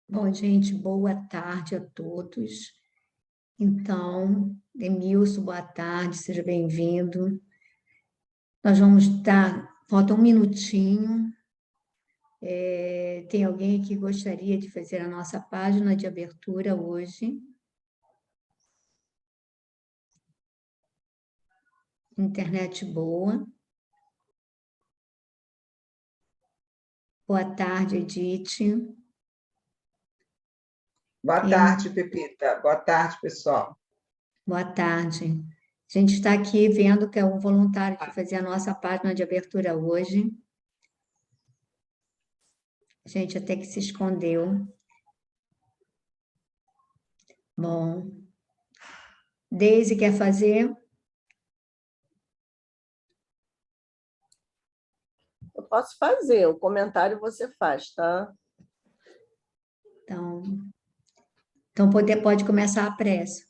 Bom, gente, boa tarde a todos. Então, Demilson, boa tarde, seja bem-vindo. Nós vamos dar, falta um minutinho. Tem alguém que gostaria de fazer a nossa página de abertura hoje? Internet boa. Boa tarde, Edith. Boa tarde, Pepita. Boa tarde, pessoal. Boa tarde. A gente está aqui vendo que é um voluntário que fazia a nossa página de abertura hoje. A gente até que se escondeu. Bom. Deise quer fazer? Eu posso fazer, o comentário você faz, tá? Então pode começar a prece.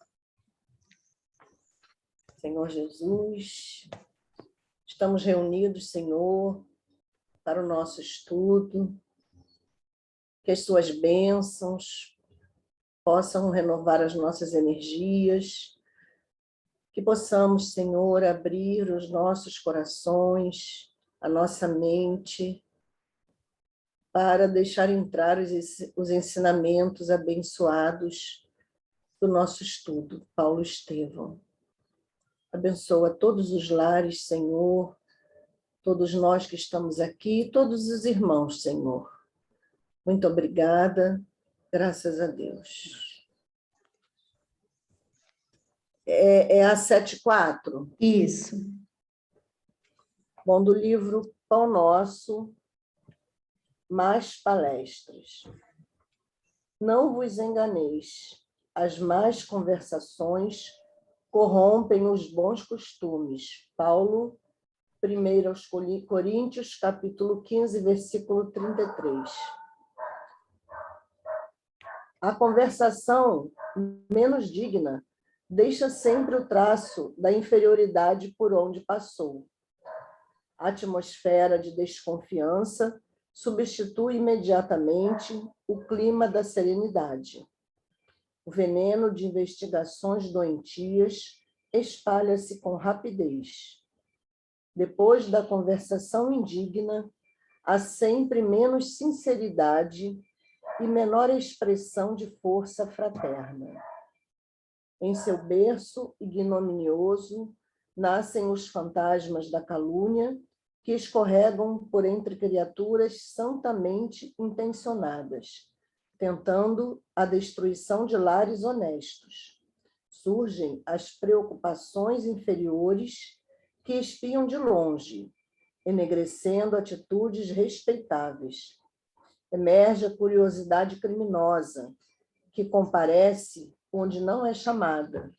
Senhor Jesus, estamos reunidos, Senhor, para o nosso estudo, que as suas bênçãos possam renovar as nossas energias, que possamos, Senhor, abrir os nossos corações, a nossa mente, para deixar entrar os ensinamentos abençoados do nosso estudo, Paulo Estevão. Abençoa todos os lares, Senhor, todos nós que estamos aqui, todos os irmãos, Senhor. Muito obrigada, graças a Deus. É a 7.4? Isso. Bom, do livro Pão Nosso, mais palestras. Não vos enganeis, as más conversações corrompem os bons costumes. Paulo, 1 aos Coríntios, capítulo 15, versículo 33. A conversação menos digna deixa sempre o traço da inferioridade por onde passou. A atmosfera de desconfiança substitui imediatamente o clima da serenidade. O veneno de investigações doentias espalha-se com rapidez. Depois da conversação indigna, há sempre menos sinceridade e menor expressão de força fraterna. Em seu berço ignominioso, nascem os fantasmas da calúnia que escorregam por entre criaturas santamente intencionadas, tentando a destruição de lares honestos. Surgem as preocupações inferiores que espiam de longe, enegrecendo atitudes respeitáveis. Emerge a curiosidade criminosa, que comparece onde não é chamada,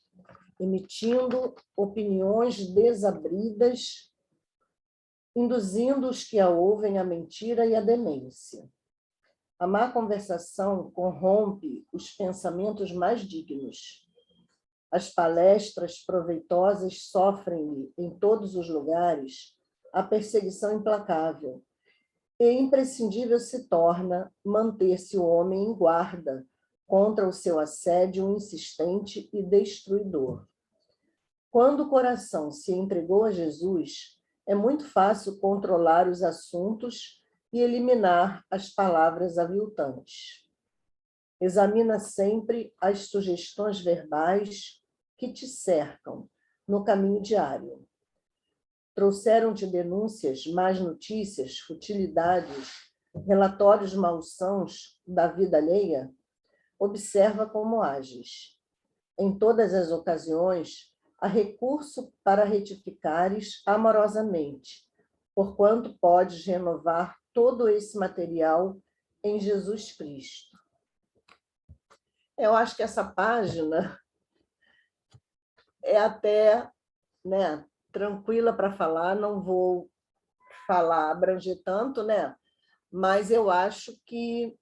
emitindo opiniões desabridas, induzindo os que a ouvem à mentira e à demência. A má conversação corrompe os pensamentos mais dignos. As palestras proveitosas sofrem em todos os lugares a perseguição implacável, e imprescindível se torna manter-se o homem em guarda contra o seu assédio insistente e destruidor. Quando o coração se entregou a Jesus, é muito fácil controlar os assuntos e eliminar as palavras aviltantes. Examina sempre as sugestões verbais que te cercam no caminho diário. Trouxeram-te denúncias, más notícias, futilidades, relatórios malsãos da vida alheia? Observa como ages. Em todas as ocasiões, há recurso para retificares amorosamente, porquanto podes renovar todo esse material em Jesus Cristo. Eu acho que essa página é até, tranquila para falar, não vou falar, abranger tanto, mas eu acho que,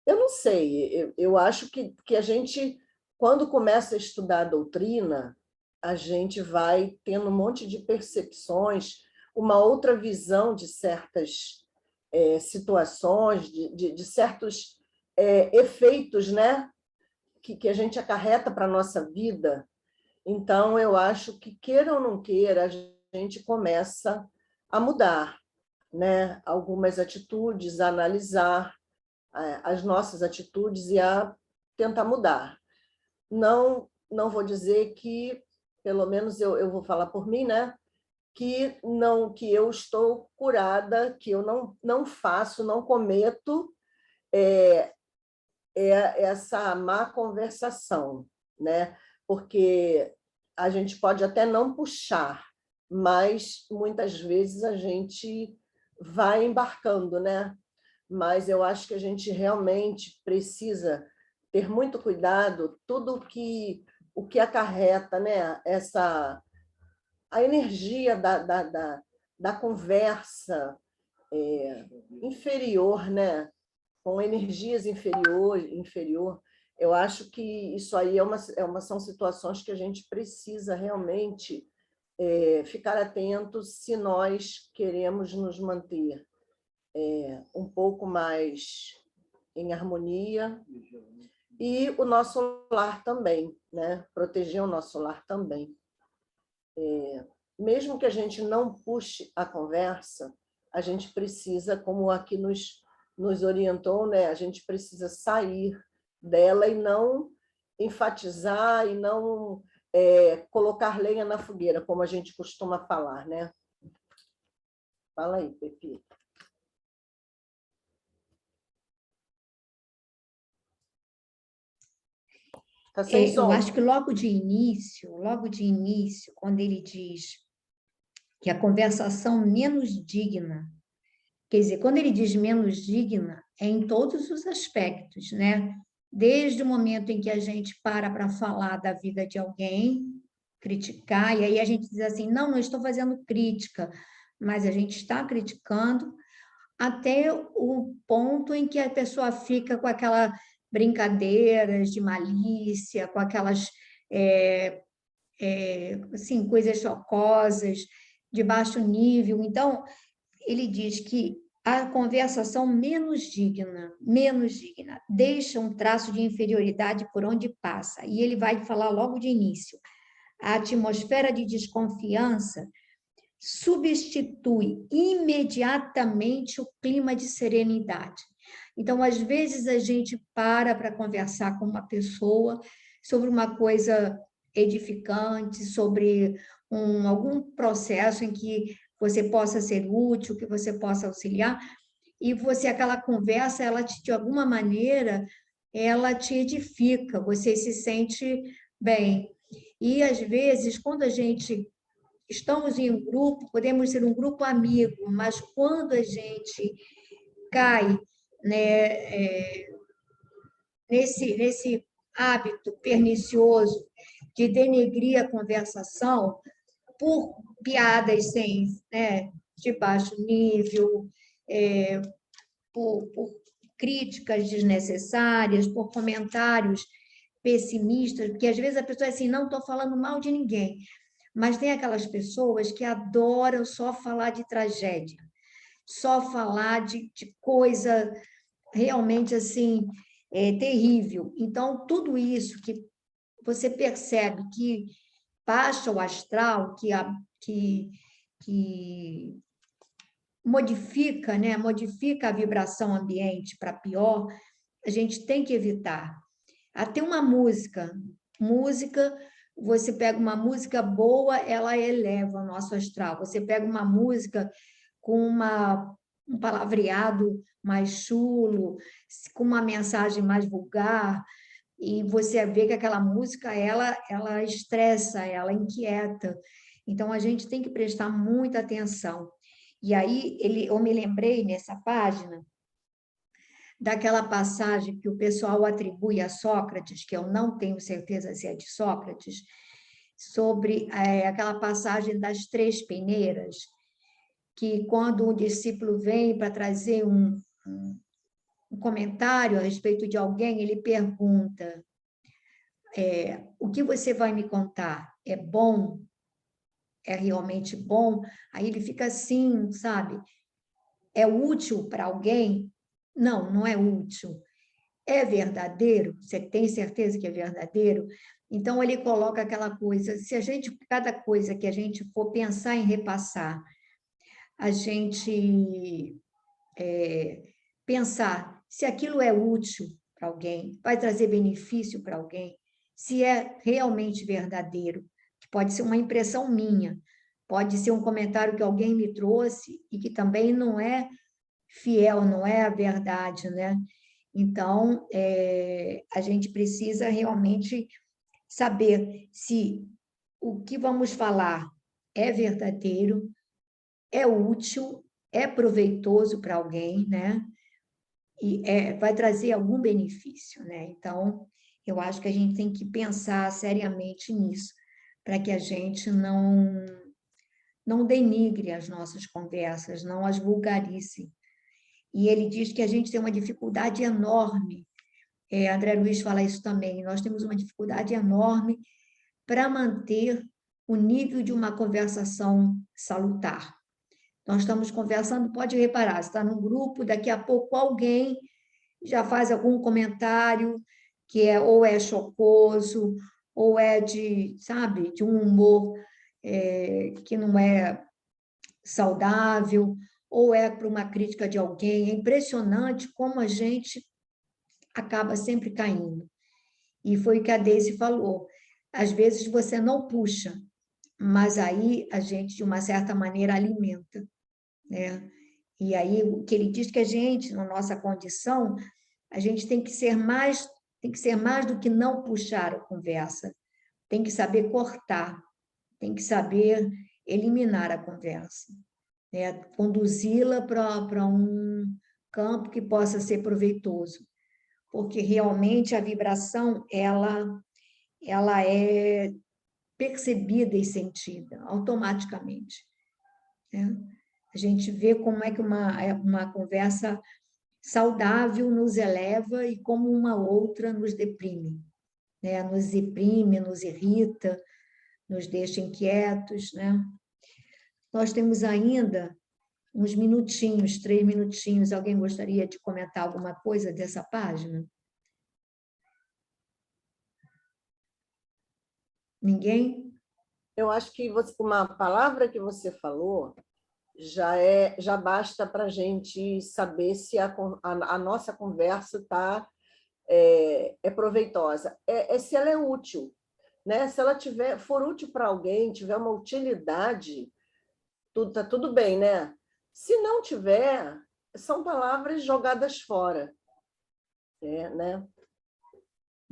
eu não sei, eu acho que a gente, quando começa a estudar a doutrina, a gente vai tendo um monte de percepções, uma outra visão de certas situações, de certos efeitos, que a gente acarreta para a nossa vida. Então, eu acho que, queira ou não queira, a gente começa a mudar, algumas atitudes, a analisar as nossas atitudes e a tentar mudar. Não vou dizer que, pelo menos eu vou falar por mim, que eu estou curada, que eu não faço, não cometo essa má conversação, porque a gente pode até não puxar, mas muitas vezes a gente vai embarcando, Mas eu acho que a gente realmente precisa ter muito cuidado, tudo o que acarreta, a energia da conversa inferior, com energias inferior. Eu acho que isso aí são situações que a gente precisa realmente ficar atentos se nós queremos nos manter um pouco mais em harmonia, e o nosso lar também, proteger o nosso lar também. Mesmo que a gente não puxe a conversa, a gente precisa, como aqui nos orientou, a gente precisa sair dela e não enfatizar e não colocar lenha na fogueira, como a gente costuma falar, Fala aí, Pepi. Tá sem som. Eu acho que logo de início, quando ele diz que a conversação menos digna, quer dizer, quando ele diz menos digna, é em todos os aspectos, Desde o momento em que a gente para falar da vida de alguém, criticar, e aí a gente diz assim, não estou fazendo crítica, mas a gente está criticando, até o ponto em que a pessoa fica com aquelas brincadeiras de malícia, com aquelas coisas chocosas, de baixo nível. Então, ele diz que a conversação menos digna, deixa um traço de inferioridade por onde passa. E ele vai falar logo de início. A atmosfera de desconfiança substitui imediatamente o clima de serenidade. Então, às vezes, a gente para conversar com uma pessoa sobre uma coisa edificante, sobre algum processo em que você possa ser útil, que você possa auxiliar, e aquela conversa, ela de alguma maneira, ela te edifica, você se sente bem. E, às vezes, quando a gente estamos em um grupo, podemos ser um grupo amigo, mas quando a gente cai, né, nesse hábito pernicioso de denegrir a conversação por piadas de baixo nível, por críticas desnecessárias, por comentários pessimistas, porque às vezes a pessoa é assim, não estou falando mal de ninguém, mas tem aquelas pessoas que adoram só falar de tragédia, só falar de coisa realmente assim, terrível. Então, tudo isso que você percebe que baixa o astral, que modifica, né? Modifica a vibração ambiente para pior, a gente tem que evitar. Até uma música, você pega uma música boa, ela eleva o nosso astral. Você pega uma música com um palavreado mais chulo, com uma mensagem mais vulgar, e você vê que aquela música, ela estressa, ela inquieta. Então, a gente tem que prestar muita atenção. E aí, eu me lembrei nessa página daquela passagem que o pessoal atribui a Sócrates, que eu não tenho certeza se é de Sócrates, sobre aquela passagem das 3 peneiras, que quando um discípulo vem para trazer um comentário a respeito de alguém, ele pergunta, o que você vai me contar? É bom? É realmente bom? Aí ele fica assim, sabe? É útil para alguém? Não, não é útil. É verdadeiro? Você tem certeza que é verdadeiro? Então, ele coloca aquela coisa, cada coisa que a gente for pensar em repassar, a gente pensar se aquilo é útil para alguém, vai trazer benefício para alguém, se é realmente verdadeiro, que pode ser uma impressão minha, pode ser um comentário que alguém me trouxe e que também não é fiel, não é a verdade, né? Então, a gente precisa realmente saber se o que vamos falar é verdadeiro, é útil, é proveitoso para alguém, né? E vai trazer algum benefício, né? Então, eu acho que a gente tem que pensar seriamente nisso, para que a gente não denigre as nossas conversas, não as vulgarize. E ele diz que a gente tem uma dificuldade enorme, André Luiz fala isso também, nós temos uma dificuldade enorme para manter o nível de uma conversação salutar. Nós estamos conversando, pode reparar, você está num grupo, daqui a pouco alguém já faz algum comentário que ou é chocoso, ou é sabe, de um humor que não é saudável, ou é para uma crítica de alguém. É impressionante como a gente acaba sempre caindo. E foi o que a Deise falou. Às vezes você não puxa, mas aí a gente, de uma certa maneira, alimenta, né? E aí o que ele diz que a gente, na nossa condição, a gente tem que ser mais do que não puxar a conversa, tem que saber cortar, tem que saber eliminar a conversa, né? Conduzi-la para um campo que possa ser proveitoso, porque realmente a vibração ela é percebida e sentida automaticamente, né? A gente vê como é que uma conversa saudável nos eleva e como uma outra nos deprime, né? Nos deprime, nos irrita, nos deixa inquietos, né? Nós temos ainda uns minutinhos, 3 minutinhos. Alguém gostaria de comentar alguma coisa dessa página? Ninguém? Eu acho que uma palavra que você falou já basta para a gente saber se a nossa conversa é proveitosa. Se ela é útil, né? Se ela for útil para alguém, tiver uma utilidade, tá tudo bem, né? Se não tiver, são palavras jogadas fora, né?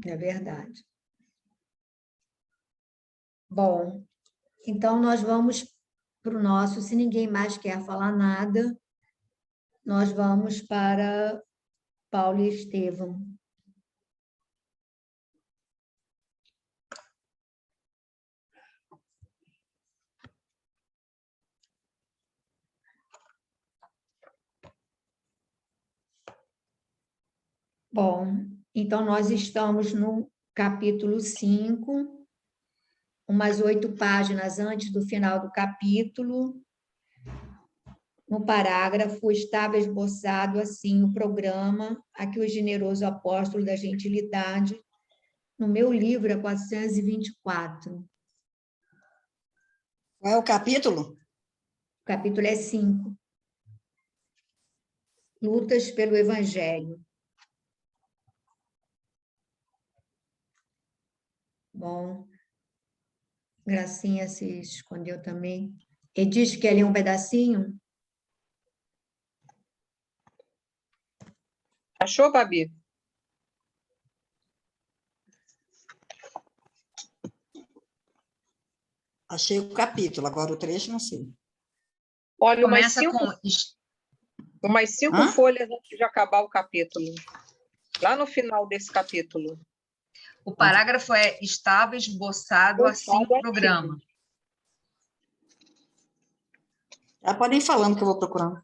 É verdade. Bom, então nós vamos para o nosso, se ninguém mais quer falar nada, nós vamos para Paulo e Estevão. Bom, então nós estamos no capítulo 5, umas 8 páginas antes do final do capítulo. No parágrafo estava esboçado assim o programa a que o generoso apóstolo da gentilidade, no meu livro, é 424. Qual é o capítulo? O capítulo é 5. Lutas pelo Evangelho. Bom, Gracinha se escondeu também. Edith, quer ler um pedacinho? Achou, Babi? Achei o capítulo, agora o trecho não sei. Olha, Começa umas cinco Hã? folhas antes de acabar o capítulo. Lá no final desse capítulo. o parágrafo estava esboçado assim o programa. Já podem ir falando que eu vou procurando.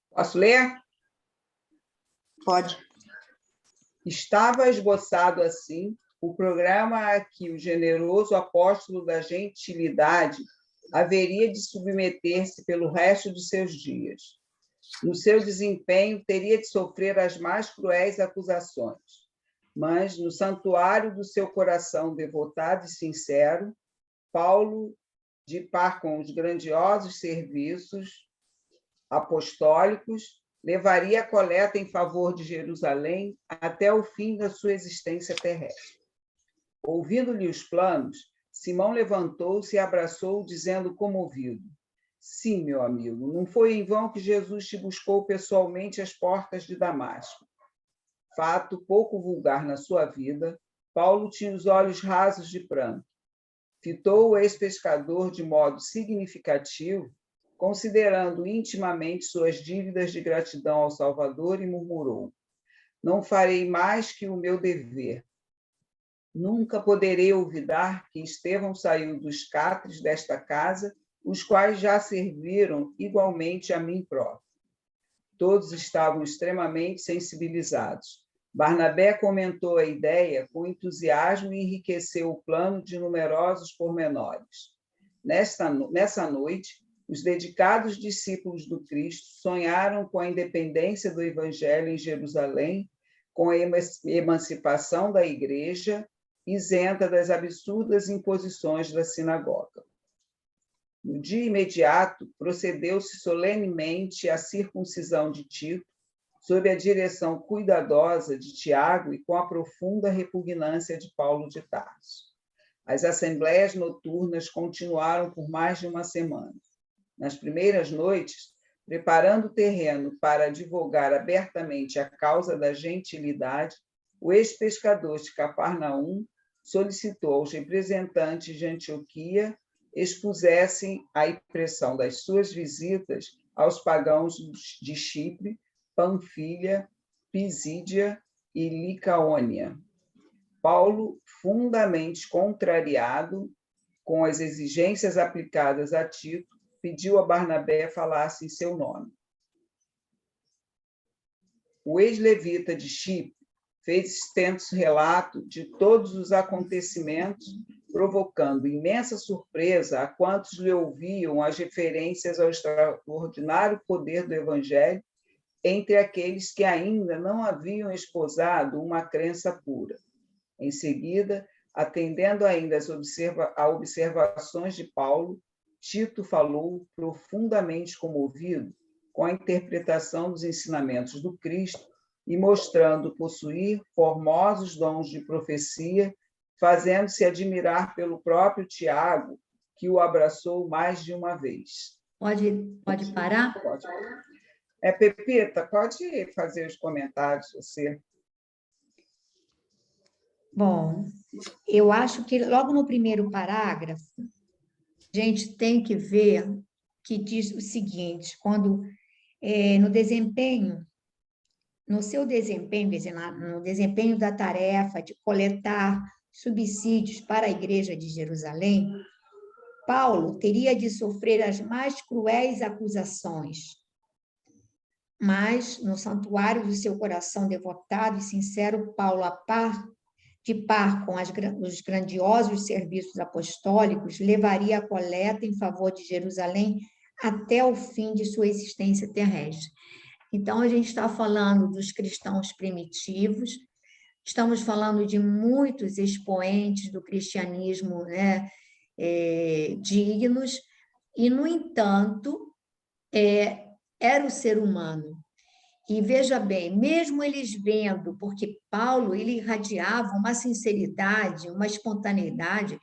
Posso ler? Pode. Estava esboçado assim o programa a que o generoso apóstolo da gentilidade haveria de submeter-se pelo resto de seus dias. No seu desempenho, teria de sofrer as mais cruéis acusações, mas no santuário do seu coração devotado e sincero, Paulo, de par com os grandiosos serviços apostólicos, levaria a coleta em favor de Jerusalém até o fim da sua existência terrestre. Ouvindo-lhe os planos, Simão levantou-se e abraçou-o, dizendo comovido: Sim, meu amigo, não foi em vão que Jesus te buscou pessoalmente às portas de Damasco. Fato pouco vulgar na sua vida, Paulo tinha os olhos rasos de pranto. Fitou o ex-pescador de modo significativo, considerando intimamente suas dívidas de gratidão ao Salvador, e murmurou: Não farei mais que o meu dever. Nunca poderei olvidar que Estevão saiu dos catres desta casa, os quais já serviram igualmente a mim próprio. Todos estavam extremamente sensibilizados. Barnabé comentou a ideia com entusiasmo e enriqueceu o plano de numerosos pormenores. Nessa noite, os dedicados discípulos do Cristo sonharam com a independência do Evangelho em Jerusalém, com a emancipação da Igreja, isenta das absurdas imposições da sinagoga. No dia imediato, procedeu-se solenemente à circuncisão de Tito, sob a direção cuidadosa de Tiago e com a profunda repugnância de Paulo de Tarso. As assembleias noturnas continuaram por mais de uma semana. Nas primeiras noites, preparando o terreno para divulgar abertamente a causa da gentilidade, o ex-pescador de Cafarnaum solicitou aos representantes de Antioquia expusessem a impressão das suas visitas aos pagãos de Chipre, Panfilha, Pisídia e Licaônia. Paulo, fundamente contrariado com as exigências aplicadas a Tito, pediu a Barnabé falasse em seu nome. O ex-levita de Chipre, fez extenso relato de todos os acontecimentos, provocando imensa surpresa a quantos lhe ouviam as referências ao extraordinário poder do Evangelho entre aqueles que ainda não haviam esposado uma crença pura. Em seguida, atendendo ainda às observações de Paulo, Tito falou, profundamente comovido, com a interpretação dos ensinamentos do Cristo e mostrando possuir formosos dons de profecia, fazendo-se admirar pelo próprio Tiago, que o abraçou mais de uma vez. Pode parar? Pode. Pepita, pode fazer os comentários, você. Bom, eu acho que logo no primeiro parágrafo, a gente tem que ver que diz o seguinte, quando no seu desempenho, quer dizer, no desempenho da tarefa de coletar subsídios para a Igreja de Jerusalém, Paulo teria de sofrer as mais cruéis acusações, mas no santuário do seu coração devotado e sincero, Paulo, de par com os grandiosos serviços apostólicos, levaria a coleta em favor de Jerusalém até o fim de sua existência terrestre. Então, a gente está falando dos cristãos primitivos, estamos falando de muitos expoentes do cristianismo, né, dignos, e, no entanto, era o ser humano. E veja bem, mesmo eles vendo, porque Paulo ele irradiava uma sinceridade, uma espontaneidade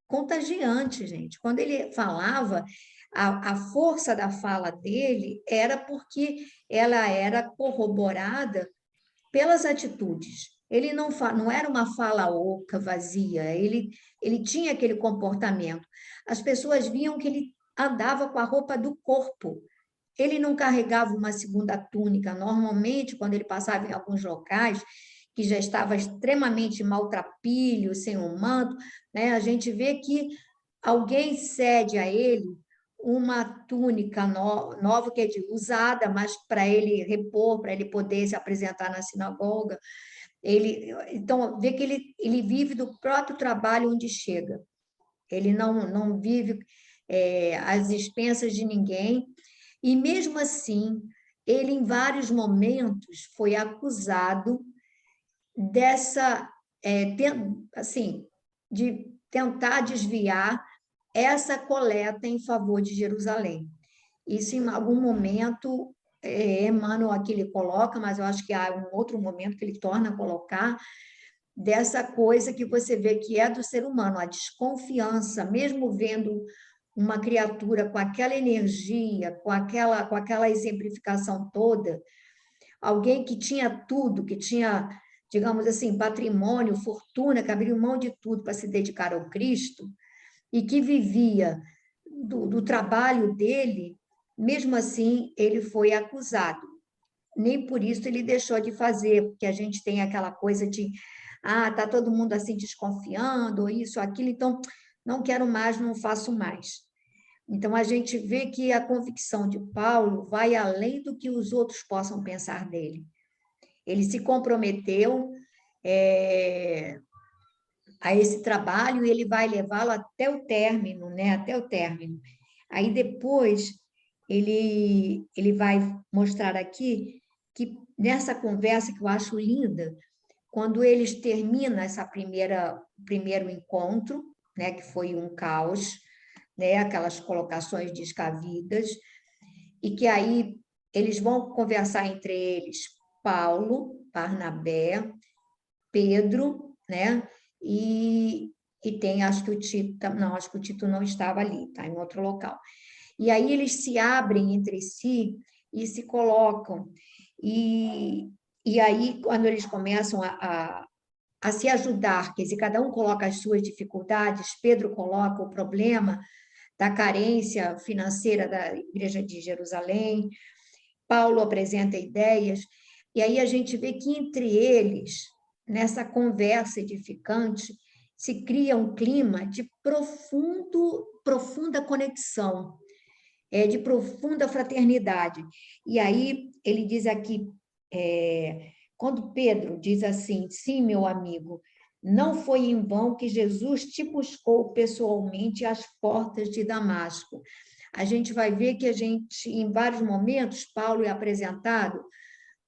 contagiante, gente. Quando ele falava, a força da fala dele era porque ela era corroborada pelas atitudes. Ele não era uma fala oca, vazia, ele tinha aquele comportamento. As pessoas viam que ele andava com a roupa do corpo. Ele não carregava uma segunda túnica. Normalmente, quando ele passava em alguns locais, que já estava extremamente maltrapilho, sem um manto, né, a gente vê que alguém cede a ele uma túnica nova, que é usada, mas para ele repor, para ele poder se apresentar na sinagoga. Então, vê que ele vive do próprio trabalho onde chega. Ele não vive às expensas de ninguém. E, mesmo assim, ele, em vários momentos, foi acusado de tentar desviar essa coleta em favor de Jerusalém. Isso, em algum momento, Emmanuel aqui ele coloca, mas eu acho que há um outro momento que ele torna a colocar, dessa coisa que você vê que é do ser humano, a desconfiança, mesmo vendo uma criatura com aquela energia, com aquela exemplificação toda, alguém que tinha tudo, que tinha, digamos assim, patrimônio, fortuna, que abriu mão de tudo para se dedicar ao Cristo, e que vivia do trabalho dele, mesmo assim, ele foi acusado. Nem por isso ele deixou de fazer, porque a gente tem aquela coisa de, está todo mundo assim desconfiando, ou isso, aquilo, então, não quero mais, não faço mais. Então, a gente vê que a convicção de Paulo vai além do que os outros possam pensar dele. Ele se comprometeu a esse trabalho e ele vai levá-lo até o término, né? Até o término. Aí, depois, ele vai mostrar aqui que, nessa conversa que eu acho linda, quando eles terminam primeiro encontro, né? Que foi um caos, né, aquelas colocações descabidas, e que aí eles vão conversar entre eles, Paulo, Barnabé, Pedro, né, e tem, acho que o Tito não estava ali, está em outro local. E aí eles se abrem entre si e se colocam, e aí, quando eles começam a se ajudar, quer dizer, cada um coloca as suas dificuldades, Pedro coloca o problema da carência financeira da Igreja de Jerusalém, Paulo apresenta ideias, e aí a gente vê que entre eles, nessa conversa edificante, se cria um clima de profunda conexão, de profunda fraternidade. E aí ele diz aqui, quando Pedro diz assim, sim, meu amigo, não foi em vão que Jesus te buscou pessoalmente às portas de Damasco. A gente vai ver que em vários momentos, Paulo é apresentado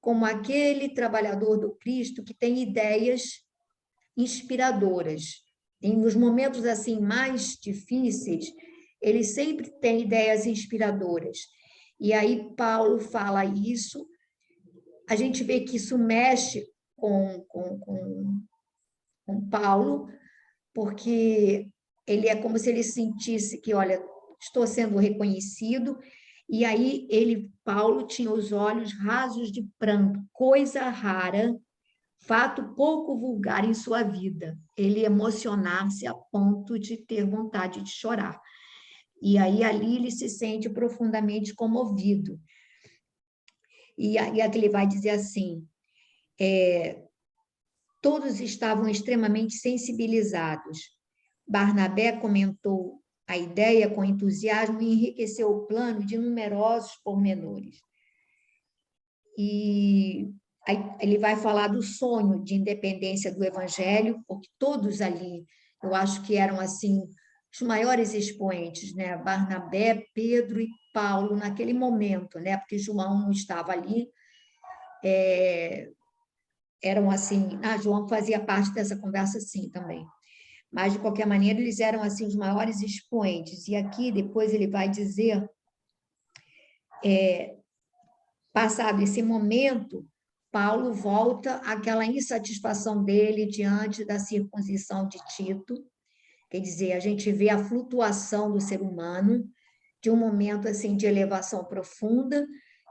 como aquele trabalhador do Cristo que tem ideias inspiradoras. E nos momentos assim mais difíceis, ele sempre tem ideias inspiradoras. E aí Paulo fala isso, a gente vê que isso mexe com Paulo, porque ele é como se ele sentisse que, olha, estou sendo reconhecido, e aí Paulo, tinha os olhos rasos de pranto, coisa rara, fato pouco vulgar em sua vida, ele emocionar-se a ponto de ter vontade de chorar. E aí ali ele se sente profundamente comovido. E aqui ele vai dizer assim, todos estavam extremamente sensibilizados. Barnabé comentou a ideia com entusiasmo e enriqueceu o plano de numerosos pormenores. E aí ele vai falar do sonho de independência do evangelho, porque todos ali, eu acho que eram assim os maiores expoentes, né? Barnabé, Pedro e Paulo naquele momento, né? Porque João não estava ali, eram assim, João fazia parte dessa conversa sim também. Mas, de qualquer maneira, eles eram assim os maiores expoentes. E aqui, depois, ele vai dizer, passado esse momento, Paulo volta àquela insatisfação dele diante da circuncisão de Tito. Quer dizer, a gente vê a flutuação do ser humano de um momento assim de elevação profunda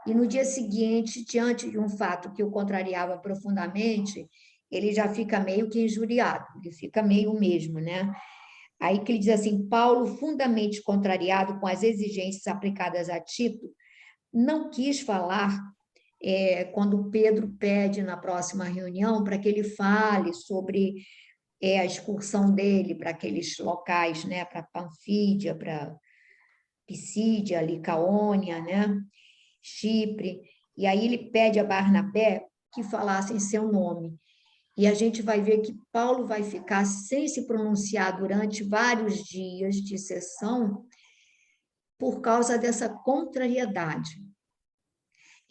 e no dia seguinte, diante de um fato que o contrariava profundamente, ele já fica meio que injuriado, ele fica meio mesmo, né? Aí que ele diz assim, Paulo, fundamentalmente contrariado com as exigências aplicadas a Tito, não quis falar quando Pedro pede na próxima reunião para que ele fale sobre a excursão dele para aqueles locais, né? Para Panfídia, para Pisídia, Licaônia, né? Chipre. E aí ele pede a Barnabé que falasse em seu nome. E a gente vai ver que Paulo vai ficar sem se pronunciar durante vários dias de sessão por causa dessa contrariedade.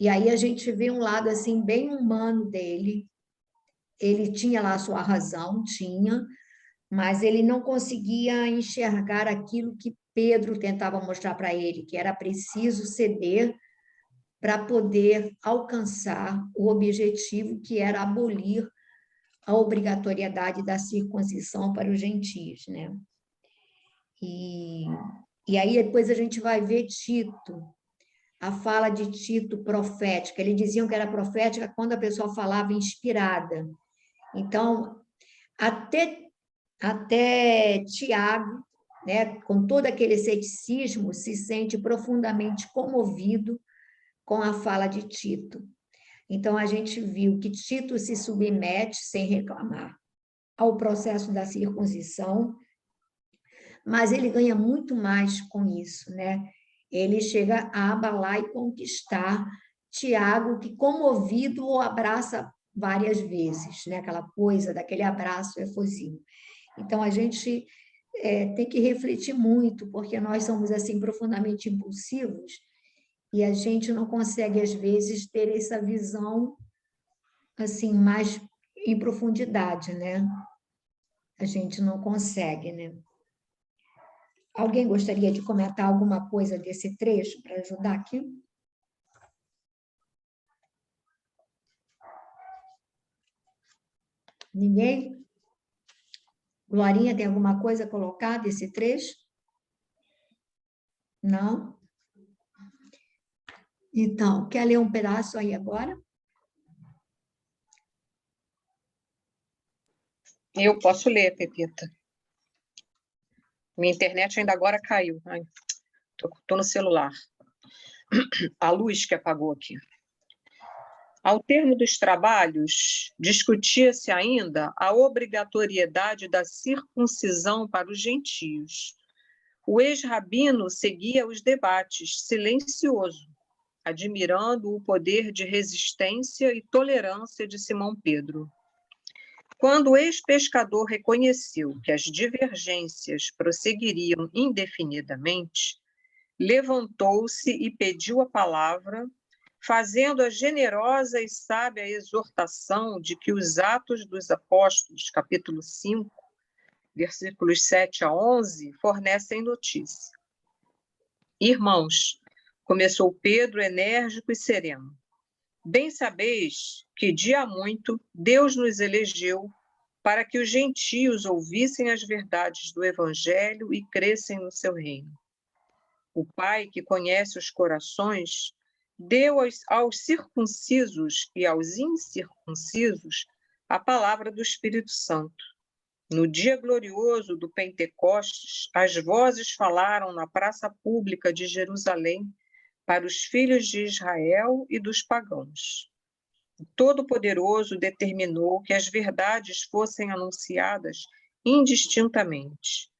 E aí a gente vê um lado assim bem humano dele. Ele tinha lá a sua razão, mas ele não conseguia enxergar aquilo que Pedro tentava mostrar para ele, que era preciso ceder para poder alcançar o objetivo que era abolir a obrigatoriedade da circuncisão para os gentios, né? E aí depois a gente vai ver Tito, a fala de Tito profética. Eles diziam que era profética quando a pessoa falava inspirada. Então, até Tiago, né, com todo aquele ceticismo, se sente profundamente comovido com a fala de Tito. Então, a gente viu que Tito se submete, sem reclamar, ao processo da circuncisão, mas ele ganha muito mais com isso, né? Ele chega a abalar e conquistar Tiago, que comovido o abraça várias vezes, né? Aquela coisa daquele abraço efusivo. Então, a gente tem que refletir muito, porque nós somos assim profundamente impulsivos e a gente não consegue, às vezes, ter essa visão assim, mais em profundidade, né? A gente não consegue, né? Alguém gostaria de comentar alguma coisa desse trecho para ajudar aqui? Ninguém? Glorinha, tem alguma coisa a colocar desse trecho? Não? Então, quer ler um pedaço aí agora? Eu posso ler, Pepita. Minha internet ainda agora caiu. Estou no celular. A luz que apagou aqui. Ao termo dos trabalhos, discutia-se ainda a obrigatoriedade da circuncisão para os gentios. O ex-rabino seguia os debates, silencioso. admirando o poder de resistência e tolerância de Simão Pedro. Quando o ex-pescador reconheceu que as divergências prosseguiriam indefinidamente, levantou-se e pediu a palavra, fazendo a generosa e sábia exortação de que os Atos dos Apóstolos, capítulo 5, versículos 7 a 11, fornecem notícia. Irmãos, começou Pedro enérgico e sereno, bem sabeis que de há muito Deus nos elegeu para que os gentios ouvissem as verdades do Evangelho e crescem no seu reino. O Pai, que conhece os corações, deu aos circuncisos e aos incircuncisos a palavra do Espírito Santo. No dia glorioso do Pentecostes, as vozes falaram na praça pública de Jerusalém para os filhos de Israel e dos pagãos. O Todo-Poderoso determinou que as verdades fossem anunciadas indistintamente.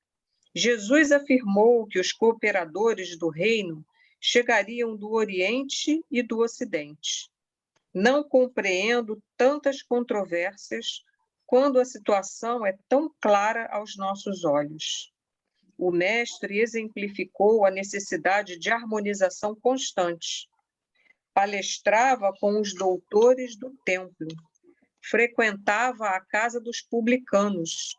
Jesus afirmou que os cooperadores do reino chegariam do Oriente e do Ocidente. Não compreendo tantas controvérsias quando a situação é tão clara aos nossos olhos. O mestre exemplificou a necessidade de harmonização constante. Palestrava com os doutores do templo, frequentava a casa dos publicanos,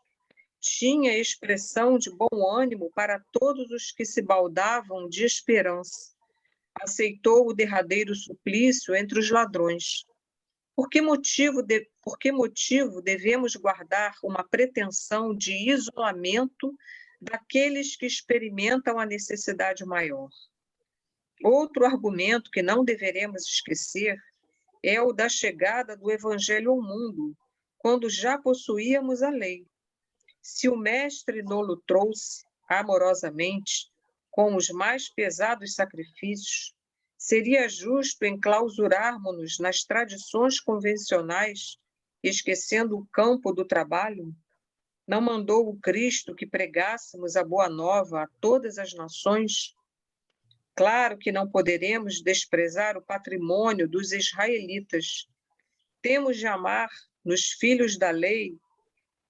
tinha expressão de bom ânimo para todos os que se baldavam de esperança, aceitou o derradeiro suplício entre os ladrões. Por que motivo devemos guardar uma pretensão de isolamento daqueles que experimentam a necessidade maior? Outro argumento que não deveremos esquecer é o da chegada do Evangelho ao mundo, quando já possuíamos a lei. Se o Mestre nolo trouxe amorosamente, com os mais pesados sacrifícios, seria justo enclausurarmos-nos nas tradições convencionais, esquecendo o campo do trabalho? Não mandou o Cristo que pregássemos a boa nova a todas as nações? Claro que não poderemos desprezar o patrimônio dos israelitas. Temos de amar nos filhos da lei,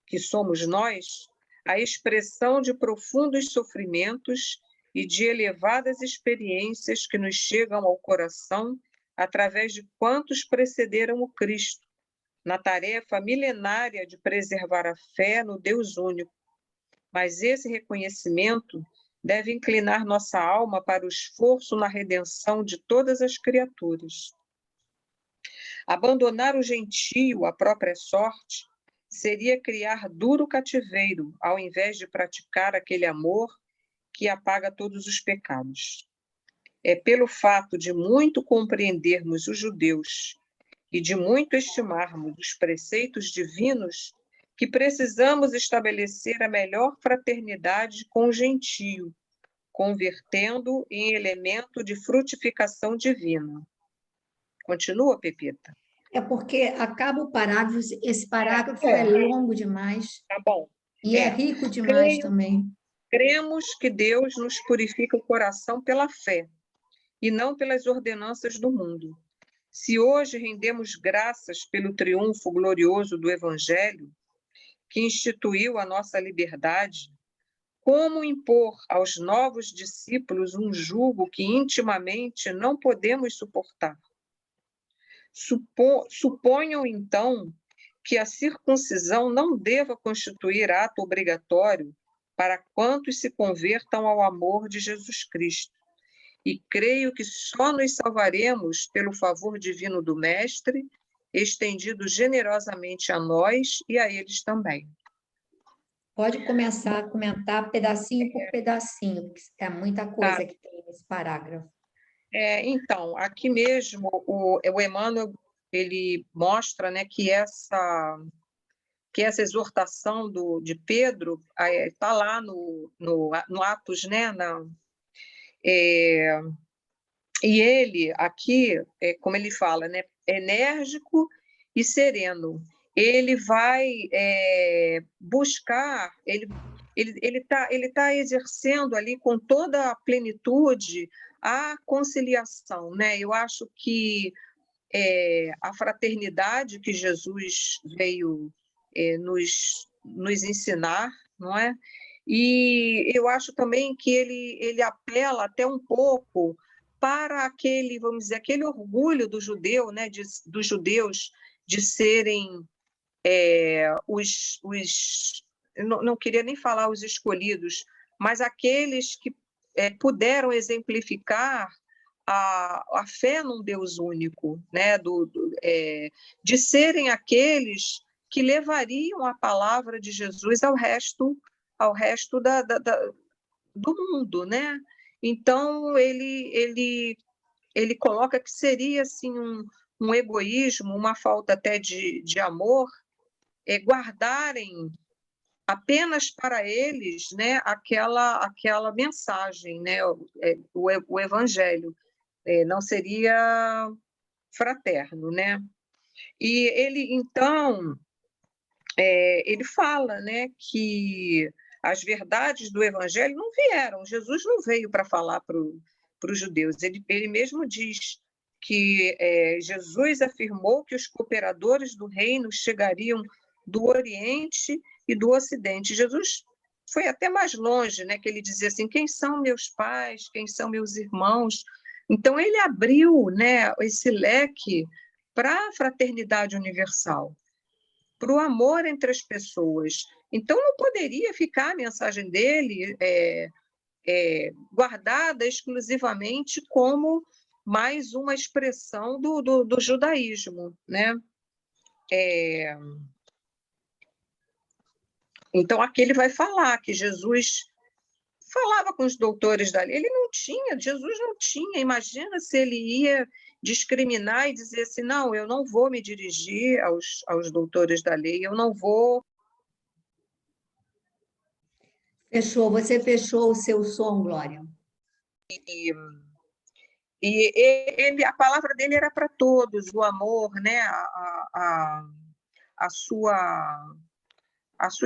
que somos nós, a expressão de profundos sofrimentos e de elevadas experiências que nos chegam ao coração através de quantos precederam o Cristo, na tarefa milenária de preservar a fé no Deus único. Mas esse reconhecimento deve inclinar nossa alma para o esforço na redenção de todas as criaturas. Abandonar o gentio à própria sorte seria criar duro cativeiro, ao invés de praticar aquele amor que apaga todos os pecados. É pelo fato de muito compreendermos os judeus e de muito estimarmos os preceitos divinos que precisamos estabelecer a melhor fraternidade com o gentio, convertendo em elemento de frutificação divina. Continua, Pepita? É porque acaba o parágrafo, esse parágrafo é longo demais. Tá bom. E é rico demais também. Cremos que Deus nos purifica o coração pela fé e não pelas ordenanças do mundo. Se hoje rendemos graças pelo triunfo glorioso do Evangelho, que instituiu a nossa liberdade, como impor aos novos discípulos um jugo que intimamente não podemos suportar? Suponham, então, que a circuncisão não deva constituir ato obrigatório para quantos se convertam ao amor de Jesus Cristo. E creio que só nos salvaremos pelo favor divino do Mestre, estendido generosamente a nós e a eles também. Pode começar a comentar pedacinho por pedacinho, porque é muita coisa que tem nesse parágrafo. Então, aqui mesmo, o Emmanuel, ele mostra, né, que essa exortação de Pedro está lá no Atos, né, e ele, aqui, como ele fala, né, enérgico e sereno. Ele vai buscar, ele tá exercendo ali com toda a plenitude a conciliação, né? Eu acho que a fraternidade que Jesus veio nos ensinar, não é? E eu acho também que ele apela até um pouco para aquele, vamos dizer, aquele orgulho do judeu, né? Dos judeus de serem eu não queria nem falar os escolhidos, mas aqueles que puderam exemplificar a fé num Deus único, né? De serem aqueles que levariam a palavra de Jesus ao resto do mundo, né? Então ele coloca que seria assim um egoísmo, uma falta até de amor, guardarem apenas para eles, né, aquela mensagem, né, o evangelho. Não seria fraterno, né? E ele, então, ele fala, né, que as verdades do evangelho não vieram, Jesus não veio para falar para os judeus, ele mesmo diz que Jesus afirmou que os cooperadores do reino chegariam do Oriente e do Ocidente. Jesus foi até mais longe, né, que ele dizia assim, quem são meus pais, quem são meus irmãos? Então, ele abriu, né, esse leque para a fraternidade universal, para o amor entre as pessoas. Então, não poderia ficar a mensagem dele guardada exclusivamente como mais uma expressão do judaísmo, né? Então, aqui ele vai falar que Jesus falava com os doutores da lei, Jesus não tinha, imagina se ele ia discriminar e dizer assim, não, eu não vou me dirigir aos doutores da lei, eu não vou... Você fechou o seu som, Glória. E a palavra dele era para todos, o amor, né? A sua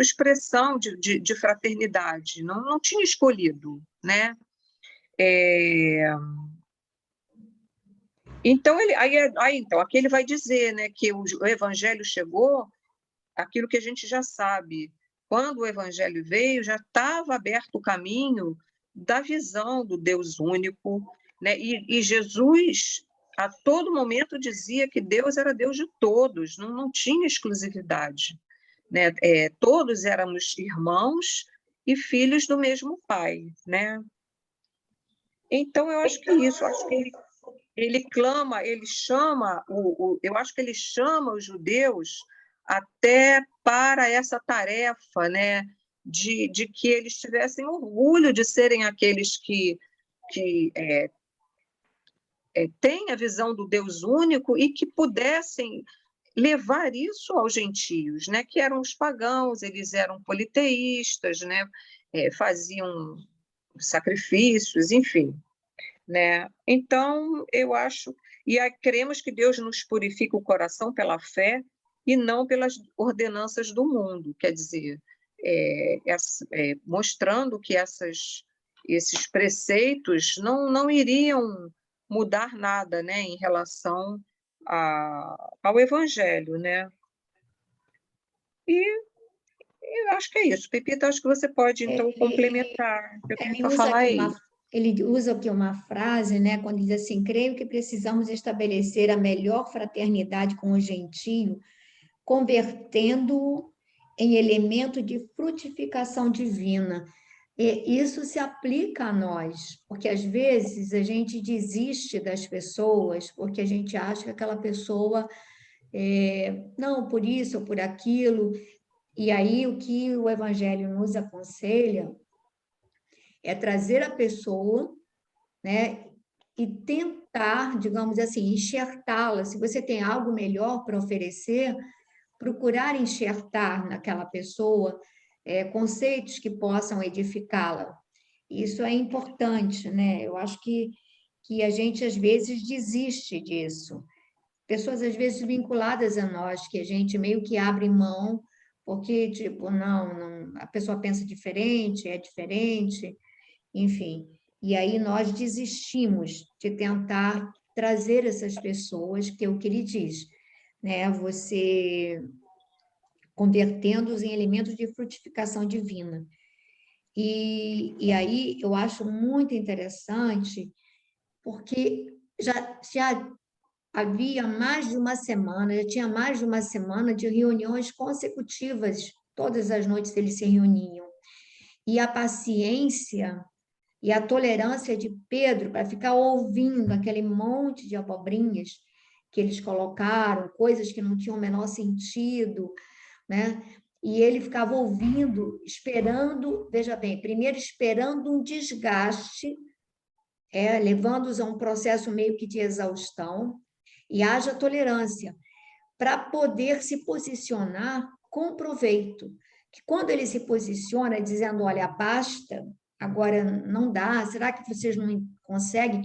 expressão de fraternidade, não tinha escolhido, né? Então, então, aqui ele vai dizer, né, que o evangelho chegou, aquilo que a gente já sabe, quando o evangelho veio, já estava aberto o caminho da visão do Deus único, né? E Jesus, a todo momento, dizia que Deus era Deus de todos, não tinha exclusividade, né? Todos éramos irmãos e filhos do mesmo Pai, né? Então, eu acho que é isso, eu acho que ele clama, ele chama, eu acho que ele chama os judeus até para essa tarefa, né, de que eles tivessem orgulho de serem aqueles que têm a visão do Deus único e que pudessem levar isso aos gentios, né, que eram os pagãos, eles eram politeístas, né, faziam sacrifícios, enfim. Né? Então, eu acho, e queremos que Deus nos purifique o coração pela fé e não pelas ordenanças do mundo, quer dizer, mostrando que esses preceitos não iriam mudar nada, né, em relação ao Evangelho, né? E eu acho que é isso. Pepita, acho que você pode, então, complementar. Eu tenho para falar aí. Ele usa aqui uma frase, né, quando diz assim, creio que precisamos estabelecer a melhor fraternidade com o gentio, convertendo-o em elemento de frutificação divina. E isso se aplica a nós, porque às vezes a gente desiste das pessoas porque a gente acha que aquela pessoa, não, por isso ou por aquilo, e aí o que o Evangelho nos aconselha é trazer a pessoa, né, e tentar, digamos assim, enxertá-la. Se você tem algo melhor para oferecer, procurar enxertar naquela pessoa conceitos que possam edificá-la. Isso é importante, né? Eu acho que a gente, às vezes, desiste disso. Pessoas, às vezes, vinculadas a nós, que a gente meio que abre mão, porque, tipo, não, a pessoa pensa diferente, é diferente, enfim. E aí nós desistimos de tentar trazer essas pessoas, que é o que ele diz, né? Você convertendo-os em elementos de frutificação divina. E aí eu acho muito interessante, porque já havia mais de uma semana, já tinha mais de uma semana de reuniões consecutivas, todas as noites eles se reuniam. E a paciência e a tolerância de Pedro para ficar ouvindo aquele monte de abobrinhas que eles colocaram, coisas que não tinham o menor sentido, né? E ele ficava ouvindo, esperando, veja bem, primeiro esperando um desgaste, levando-os a um processo meio que de exaustão, e haja tolerância, para poder se posicionar com proveito. Que quando ele se posiciona dizendo, olha, basta, agora não dá, será que vocês não conseguem?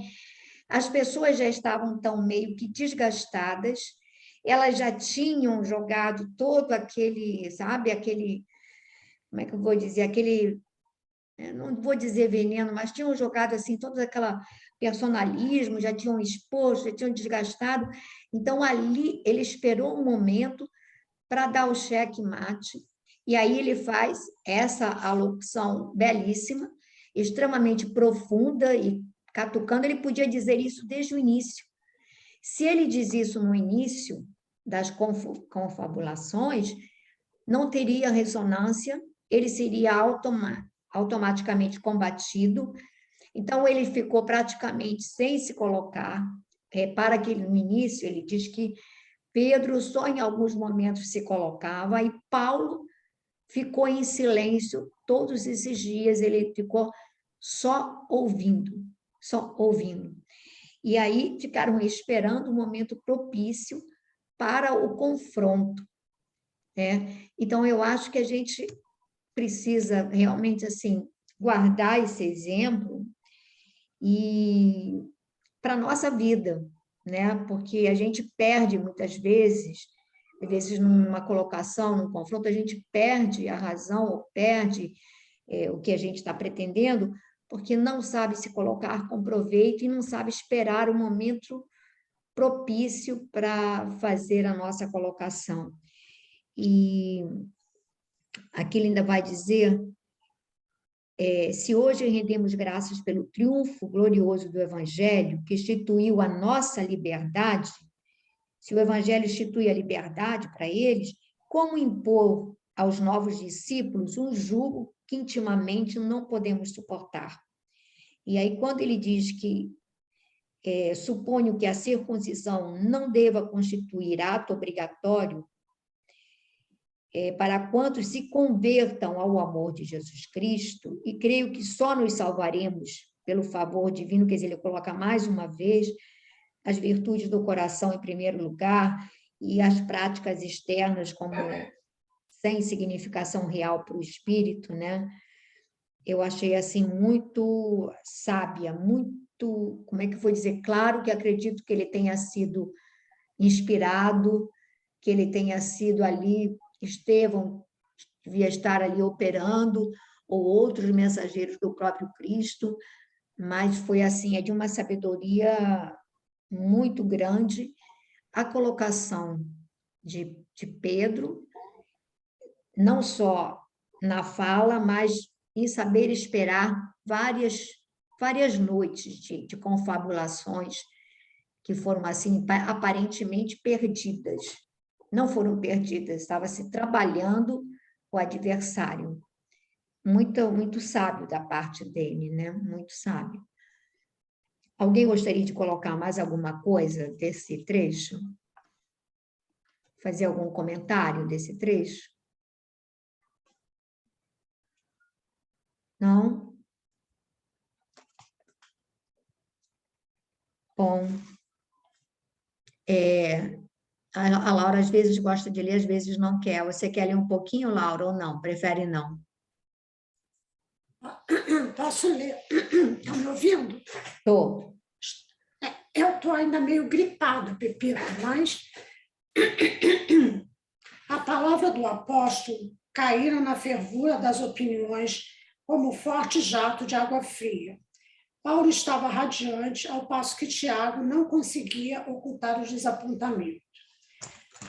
As pessoas já estavam tão meio que desgastadas, elas já tinham jogado todo aquele, sabe, aquele, como é que eu vou dizer, aquele, não vou dizer veneno, mas tinham jogado assim todo aquele personalismo, já tinham exposto, já tinham desgastado. Então, ali, ele esperou um momento para dar o cheque-mate, e aí ele faz essa alocução belíssima, extremamente profunda e catucando, ele podia dizer isso desde o início. Se ele diz isso no início das confabulações, não teria ressonância, ele seria automaticamente combatido. Então, ele ficou praticamente sem se colocar. Repara que no início ele diz que Pedro só em alguns momentos se colocava, e Paulo ficou em silêncio todos esses dias, ele ficou só ouvindo, só ouvindo. E aí ficaram esperando um momento propício para o confronto, né? Então, eu acho que a gente precisa realmente, assim, guardar esse exemplo e para a nossa vida, né? Porque a gente perde muitas vezes numa colocação, num confronto, a gente perde a razão ou perde o que a gente está pretendendo, porque não sabe se colocar com proveito e não sabe esperar o momento propício para fazer a nossa colocação. E aqui ele ainda vai dizer, se hoje rendemos graças pelo triunfo glorioso do Evangelho, que instituiu a nossa liberdade, se o Evangelho institui a liberdade para eles, como impor aos novos discípulos um jugo que intimamente não podemos suportar? E aí, quando ele diz que suponho que a circuncisão não deva constituir ato obrigatório para quantos se convertam ao amor de Jesus Cristo, e creio que só nos salvaremos pelo favor divino, quer dizer, ele coloca mais uma vez as virtudes do coração em primeiro lugar e as práticas externas como sem significação real para o espírito, né? Eu achei assim muito sábia, muito, como é que eu vou dizer? Claro que acredito que ele tenha sido inspirado, que ele tenha sido ali, Estevão devia estar ali operando, ou outros mensageiros do próprio Cristo, mas foi assim, é de uma sabedoria muito grande a colocação de Pedro, não só na fala, mas em saber esperar várias noites de confabulações que foram assim aparentemente perdidas. Não foram perdidas, estava se trabalhando o adversário. Muito, muito sábio da parte dele, né? Muito sábio. Alguém gostaria de colocar mais alguma coisa desse trecho? Fazer algum comentário desse trecho? Não? Bom, a Laura às vezes gosta de ler, às vezes não quer. Você quer ler um pouquinho, Laura, ou não? Prefere não? Posso ler? Estão me ouvindo? Estou. Eu estou ainda meio gripada, Pepita, mas a palavra do apóstolo caíra na fervura das opiniões como forte jato de água fria. Paulo estava radiante, ao passo que Tiago não conseguia ocultar os desapontamentos.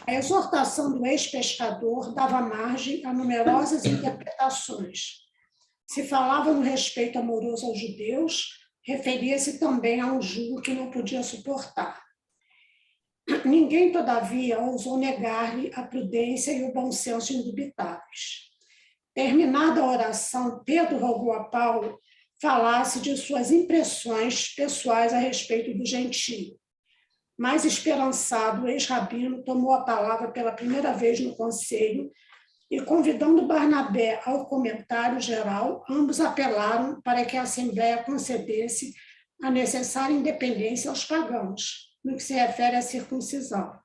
A exortação do ex-pescador dava margem a numerosas interpretações. Se falava no respeito amoroso aos judeus, referia-se também a um jugo que não podia suportar. Ninguém, todavia, ousou negar-lhe a prudência e o bom senso indubitáveis. Terminada a oração, Pedro rogou a Paulo falasse de suas impressões pessoais a respeito do gentio. Mais esperançado, o ex-rabino tomou a palavra pela primeira vez no conselho e, convidando Barnabé ao comentário geral, ambos apelaram para que a Assembleia concedesse a necessária independência aos pagãos, no que se refere à circuncisão.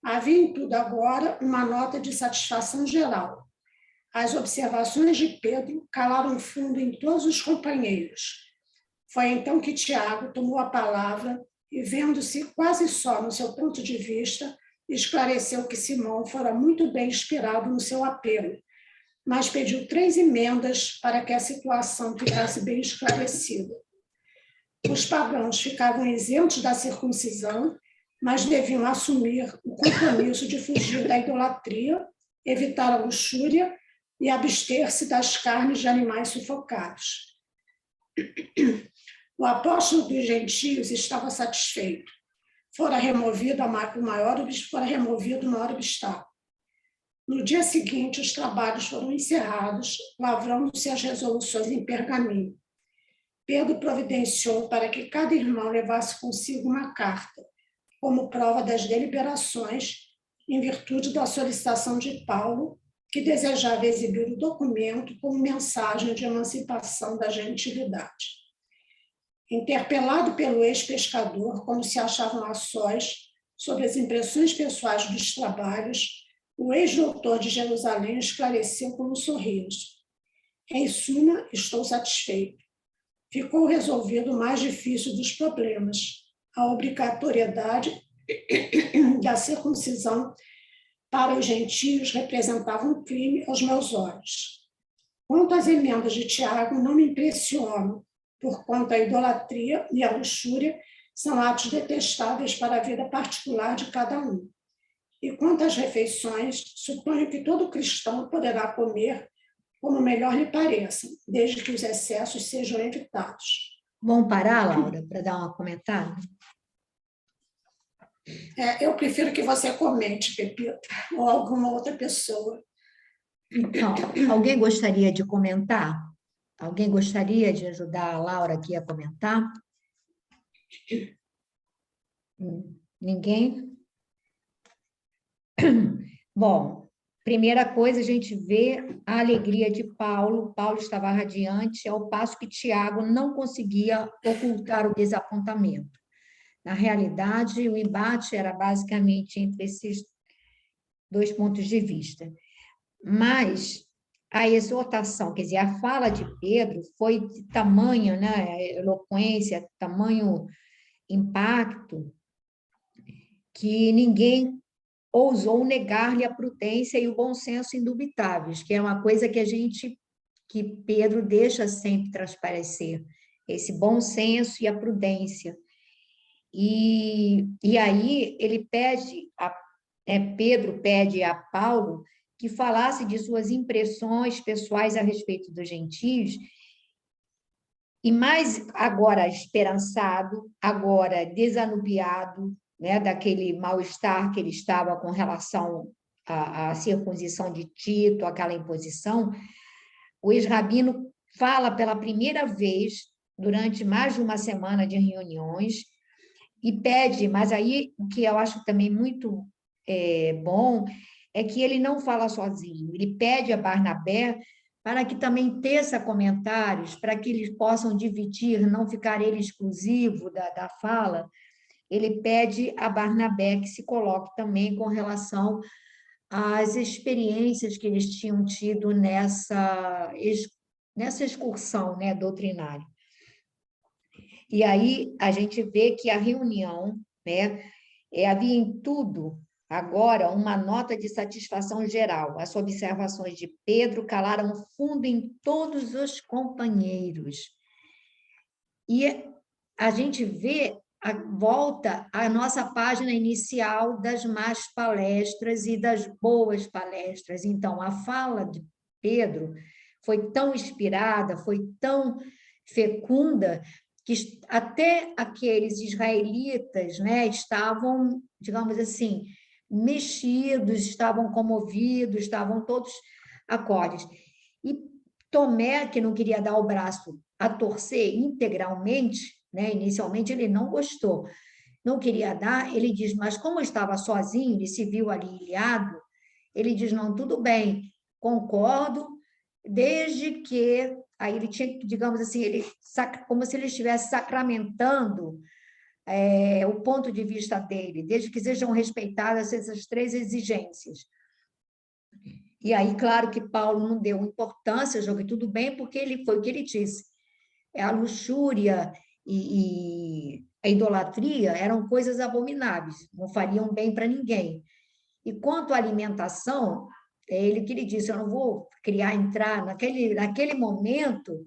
Havia em tudo agora uma nota de satisfação geral. As observações de Pedro calaram fundo em todos os companheiros. Foi então que Tiago tomou a palavra e, vendo-se quase só no seu ponto de vista, esclareceu que Simão fora muito bem inspirado no seu apelo, mas pediu 3 emendas para que a situação ficasse bem esclarecida. Os pagãos ficavam isentos da circuncisão, mas deviam assumir o compromisso de fugir da idolatria, evitar a luxúria e abster-se das carnes de animais sufocados. O apóstolo dos gentios estava satisfeito. Fora removido o maior obstáculo. No dia seguinte, os trabalhos foram encerrados, lavrando-se as resoluções em pergaminho. Pedro providenciou para que cada irmão levasse consigo uma carta, como prova das deliberações, em virtude da solicitação de Paulo, que desejava exibir o documento como mensagem de emancipação da gentilidade. Interpelado pelo ex-pescador, quando se achavam a sós sobre as impressões pessoais dos trabalhos, o ex-doutor de Jerusalém esclareceu com um sorriso. Em suma, estou satisfeito. Ficou resolvido o mais difícil dos problemas, a obrigatoriedade da circuncisão para os gentios representava um crime aos meus olhos. Quanto às emendas de Tiago, não me impressionam, porquanto a idolatria e a luxúria são atos detestáveis para a vida particular de cada um. E quanto às refeições, suponho que todo cristão poderá comer como melhor lhe pareça, desde que os excessos sejam evitados. Vamos parar, Laura, para dar uma comentada? Eu prefiro que você comente, Pepita, ou alguma outra pessoa. Então, alguém gostaria de comentar? Alguém gostaria de ajudar a Laura aqui a comentar? Ninguém? Bom, primeira coisa, a gente vê a alegria de Paulo. Paulo estava radiante, ao passo que Tiago não conseguia ocultar o desapontamento. Na realidade, o embate era basicamente entre esses 2 pontos de vista. Mas a exortação, quer dizer, a fala de Pedro foi de tamanho, né, eloquência, tamanho impacto, que ninguém ousou negar-lhe a prudência e o bom senso indubitáveis, que é uma coisa que Pedro deixa sempre transparecer, esse bom senso e a prudência. E aí ele Pedro pede a Paulo que falasse de suas impressões pessoais a respeito dos gentios, e mais agora esperançado, agora desanuviado, né, daquele mal-estar que ele estava com relação à circuncisão de Tito, aquela imposição, o ex-rabino fala pela primeira vez, durante mais de uma semana de reuniões, e pede, mas aí o que eu acho também muito bom é que ele não fala sozinho, ele pede a Barnabé para que também teça comentários, para que eles possam dividir, não ficar ele exclusivo da fala. Ele pede a Barnabé que se coloque também com relação às experiências que eles tinham tido nessa excursão, né, doutrinária. E aí a gente vê que a reunião, né, havia em tudo, agora, uma nota de satisfação geral. As observações de Pedro calaram fundo em todos os companheiros. E a gente vê volta à nossa página inicial das más palestras e das boas palestras. Então, a fala de Pedro foi tão inspirada, foi tão fecunda, que até aqueles israelitas, né, estavam, digamos assim, mexidos, estavam comovidos, estavam todos acordes. E Tomé, que não queria dar o braço a torcer integralmente, né, inicialmente ele não gostou, não queria dar, ele diz, mas como eu estava sozinho, ele se viu ali ilhado, ele diz, não, tudo bem, concordo, desde que, aí ele tinha, digamos assim, ele, como se ele estivesse sacramentando o ponto de vista dele, desde que sejam respeitadas essas três exigências. E aí, claro que Paulo não deu importância, joguei tudo bem, porque ele foi o que ele disse. A luxúria e a idolatria eram coisas abomináveis, não fariam bem para ninguém. E quanto à alimentação, é ele que ele disse, eu não vou entrar naquele momento,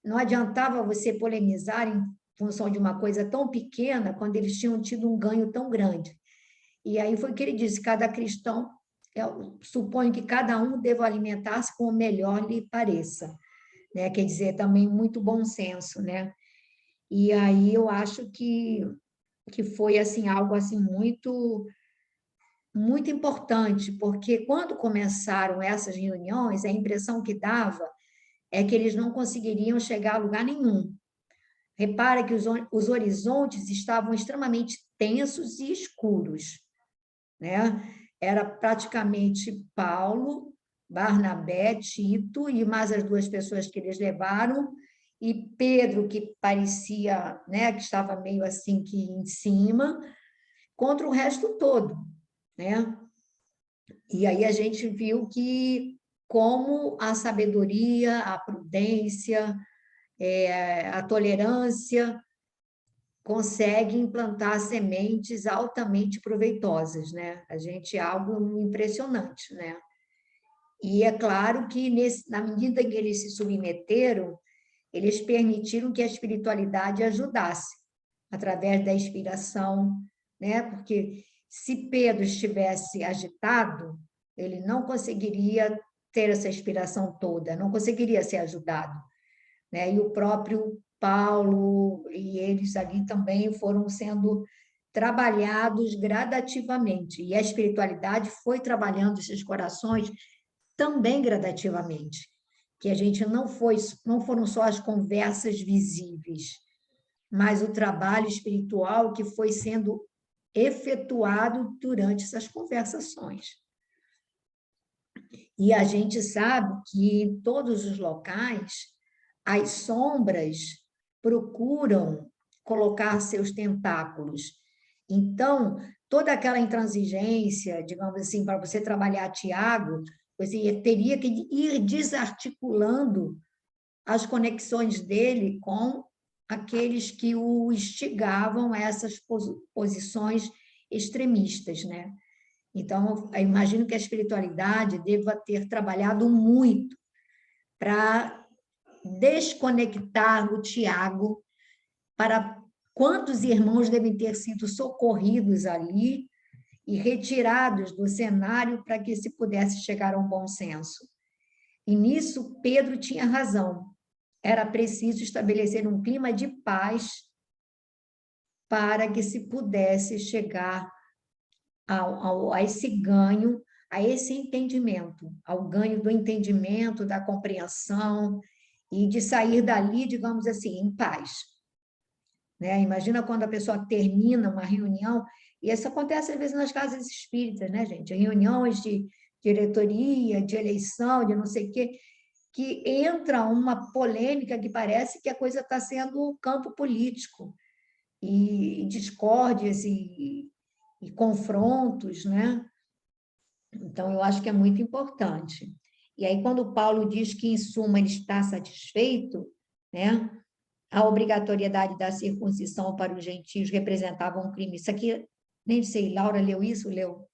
não adiantava você polemizar em função de uma coisa tão pequena, quando eles tinham tido um ganho tão grande. E aí foi o que ele disse, cada cristão, eu suponho que cada um deva alimentar-se com o melhor lhe pareça, né? Quer dizer, também muito bom senso, né? E aí eu acho que foi assim algo assim muito importante, porque quando começaram essas reuniões, a impressão que dava é que eles não conseguiriam chegar a lugar nenhum. Repara que os horizontes estavam extremamente tensos e escuros, né? Era praticamente Paulo, Barnabé, Tito e mais as duas pessoas que eles levaram, e Pedro, que parecia, né, que estava meio assim que em cima, contra o resto todo, né? E aí a gente viu que como a sabedoria, a prudência, a tolerância consegue implantar sementes altamente proveitosas, né? A gente é algo impressionante, né? E é claro que na medida em que eles se submeteram, eles permitiram que a espiritualidade ajudasse através da inspiração, né? Porque se Pedro estivesse agitado, ele não conseguiria ter essa inspiração toda, não conseguiria ser ajudado, né? E o próprio Paulo e eles ali também foram sendo trabalhados gradativamente, e a espiritualidade foi trabalhando esses corações também gradativamente, que a gente não foram só as conversas visíveis, mas o trabalho espiritual que foi sendo efetuado durante essas conversações. E a gente sabe que em todos os locais as sombras procuram colocar seus tentáculos. Então, toda aquela intransigência, digamos assim, para você trabalhar Tiago, você teria que ir desarticulando as conexões dele com aqueles que o instigavam a essas posições extremistas, né? Então, eu imagino que a espiritualidade deva ter trabalhado muito para desconectar o Tiago, para quantos irmãos devem ter sido socorridos ali e retirados do cenário para que se pudesse chegar a um bom senso. E nisso Pedro tinha razão. Era preciso estabelecer um clima de paz para que se pudesse chegar a esse ganho, a esse entendimento, ao ganho do entendimento, da compreensão, e de sair dali, digamos assim, em paz. Né? Imagina quando a pessoa termina uma reunião, e isso acontece às vezes nas casas espíritas, né, gente? Reuniões de diretoria, de eleição, de não sei o quê, que entra uma polêmica que parece que a coisa está sendo campo político, e discórdias e confrontos, né? Então, eu acho que é muito importante. E aí, quando Paulo diz que, em suma, ele está satisfeito, né? A obrigatoriedade da circuncisão para os gentios representava um crime. Isso aqui, nem sei, Laura leu isso? Leu?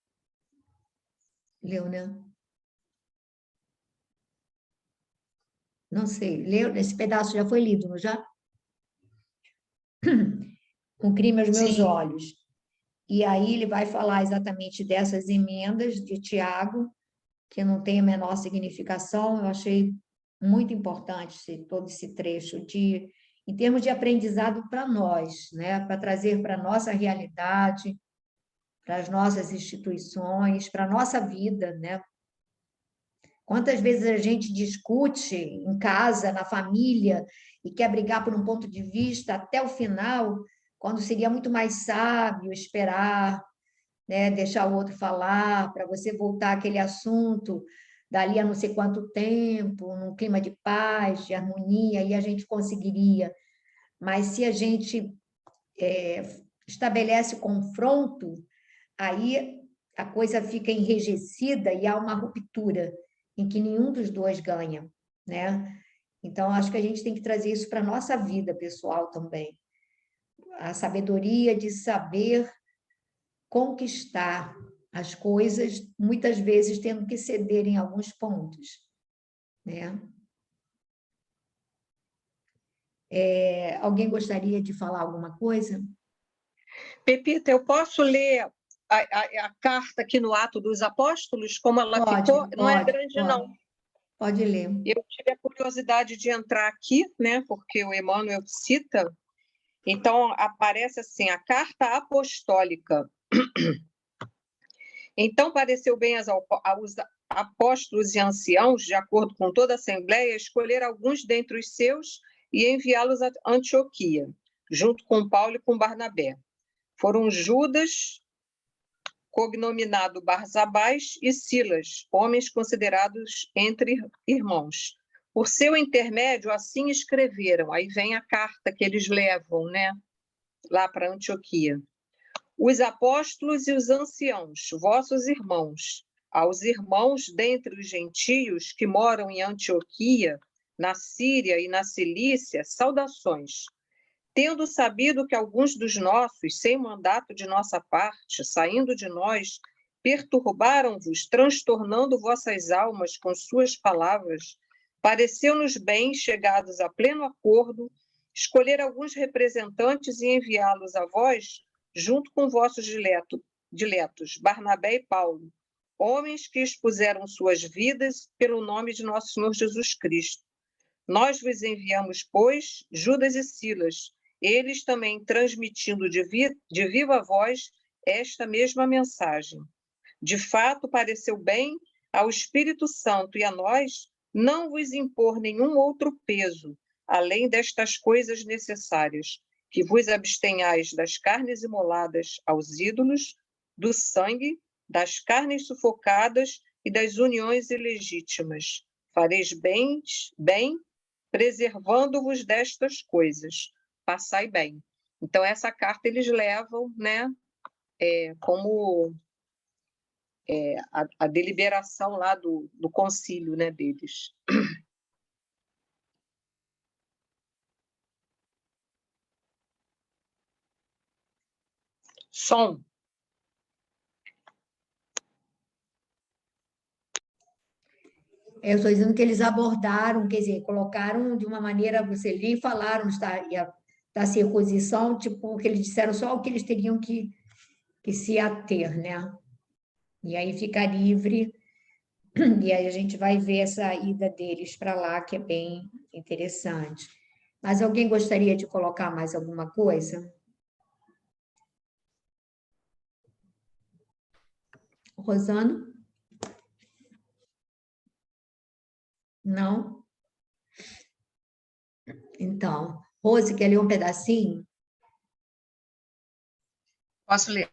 Leu, né? Não sei. Leu? Esse pedaço já foi lido, não já? Um crime aos meus Sim. olhos. E aí ele vai falar exatamente dessas emendas de Tiago, que não tem a menor significação. Eu achei muito importante todo esse trecho, em termos de aprendizado para nós, né? Para trazer para a nossa realidade, para as nossas instituições, para a nossa vida, né? Quantas vezes a gente discute em casa, na família, e quer brigar por um ponto de vista até o final, quando seria muito mais sábio esperar, né, deixar o outro falar, para você voltar àquele assunto dali a não sei quanto tempo, num clima de paz, de harmonia, e a gente conseguiria. Mas se a gente estabelece confronto, aí a coisa fica enrijecida e há uma ruptura em que nenhum dos dois ganha, né? Então, acho que a gente tem que trazer isso para a nossa vida pessoal também. A sabedoria de saber conquistar as coisas, muitas vezes tendo que ceder em alguns pontos, né? Alguém gostaria de falar alguma coisa? Pepita, eu posso ler a carta aqui no Atos dos Apóstolos, como ela ficou? Não é grande, não. Pode ler. Eu tive a curiosidade de entrar aqui, né, porque o Emmanuel cita. Então, aparece assim, a carta apostólica. Então, pareceu bem aos apóstolos e anciãos, de acordo com toda a Assembleia, escolher alguns dentre os seus e enviá-los a Antioquia, junto com Paulo e com Barnabé. Foram Judas, cognominado Barsabás, e Silas, homens considerados entre irmãos. Por seu intermédio, assim escreveram. Aí vem a carta que eles levam, né, lá para Antioquia. Os apóstolos e os anciãos, vossos irmãos, aos irmãos dentre os gentios que moram em Antioquia, na Síria e na Cilícia, saudações. Tendo sabido que alguns dos nossos, sem mandato de nossa parte, saindo de nós, perturbaram-vos, transtornando vossas almas com suas palavras, pareceu-nos bem, chegados a pleno acordo, escolher alguns representantes e enviá-los a vós, junto com vossos diletos, Barnabé e Paulo, homens que expuseram suas vidas pelo nome de nosso Senhor Jesus Cristo. Nós vos enviamos, pois, Judas e Silas, eles também transmitindo de viva voz esta mesma mensagem. De fato, pareceu bem ao Espírito Santo e a nós não vos impor nenhum outro peso, além destas coisas necessárias, que vos abstenhais das carnes imoladas aos ídolos, do sangue, das carnes sufocadas e das uniões ilegítimas. Fareis bem, preservando-vos destas coisas. Passai bem. Então, essa carta eles levam, né, como a deliberação lá do concílio, né, deles. Som. Eu estou dizendo que eles abordaram, quer dizer, colocaram de uma maneira, você li e falaram da circuncisão, tipo, que eles disseram só o que eles teriam que se ater, né? E aí fica livre, e aí a gente vai ver essa ida deles para lá, que é bem interessante. Mas alguém gostaria de colocar mais alguma coisa? Rosana? Não? Então, Rose, quer ler um pedacinho? Posso ler?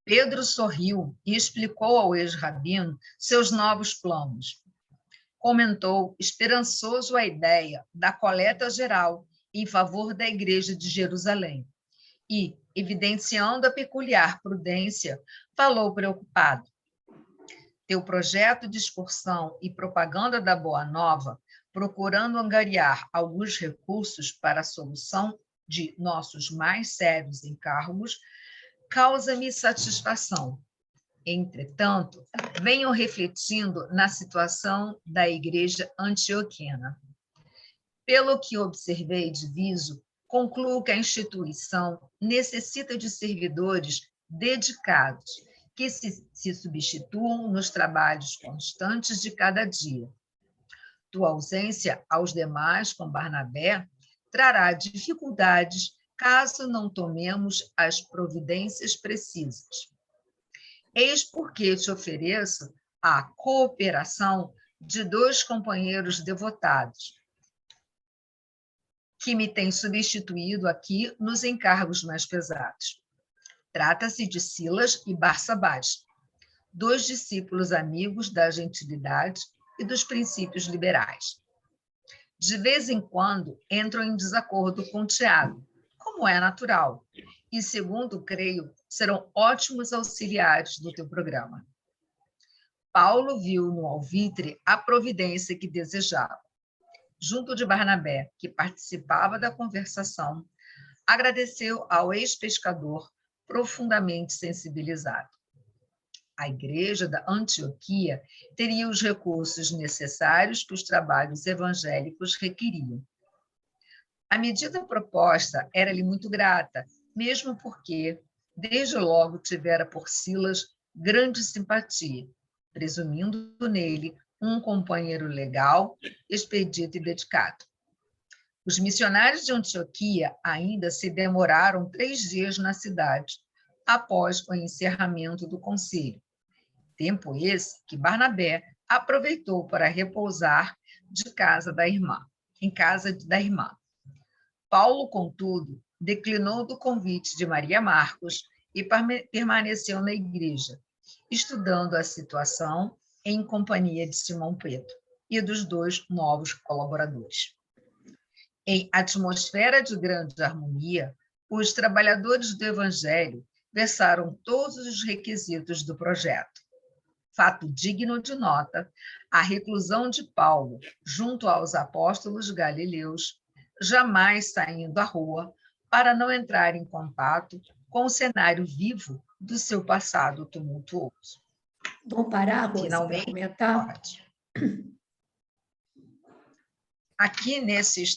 Pedro sorriu e explicou ao ex-rabino seus novos planos. Comentou, esperançoso, a ideia da coleta geral em favor da Igreja de Jerusalém e, evidenciando a peculiar prudência, falou preocupado. Teu projeto de excursão e propaganda da Boa Nova, procurando angariar alguns recursos para a solução de nossos mais sérios encargos, causa-me satisfação. Entretanto, venho refletindo na situação da Igreja antioquina. Pelo que observei e diviso, concluo que a instituição necessita de servidores dedicados, que se substituam nos trabalhos constantes de cada dia. Tua ausência aos demais com Barnabé trará dificuldades caso não tomemos as providências precisas. Eis porque te ofereço a cooperação de 2 companheiros devotados, que me têm substituído aqui nos encargos mais pesados. Trata-se de Silas e Barsabás, 2 discípulos amigos da gentilidade e dos princípios liberais. De vez em quando entram em desacordo com Tiago, como é natural, e, segundo creio, serão ótimos auxiliares do teu programa. Paulo viu no alvitre a providência que desejava. Junto de Barnabé, que participava da conversação, agradeceu ao ex-pescador profundamente sensibilizado. A igreja da Antioquia teria os recursos necessários que os trabalhos evangélicos requeriam. A medida proposta era-lhe muito grata, mesmo porque, desde logo, tivera por Silas grande simpatia, presumindo nele um companheiro legal, expedito e dedicado. Os missionários de Antioquia ainda se demoraram 3 dias na cidade, após o encerramento do concílio. Tempo esse que Barnabé aproveitou para repousar em casa da irmã. Paulo, contudo, declinou do convite de Maria Marcos e permaneceu na igreja, estudando a situação em companhia de Simão Pedro e dos 2 novos colaboradores. Em atmosfera de grande harmonia, os trabalhadores do Evangelho versaram todos os requisitos do projeto. Fato digno de nota, a reclusão de Paulo junto aos apóstolos galileus, jamais saindo à rua para não entrar em contato com o cenário vivo do seu passado tumultuoso. Vou parar, Rose, Finalmente, para comentar? pode. Aqui nesses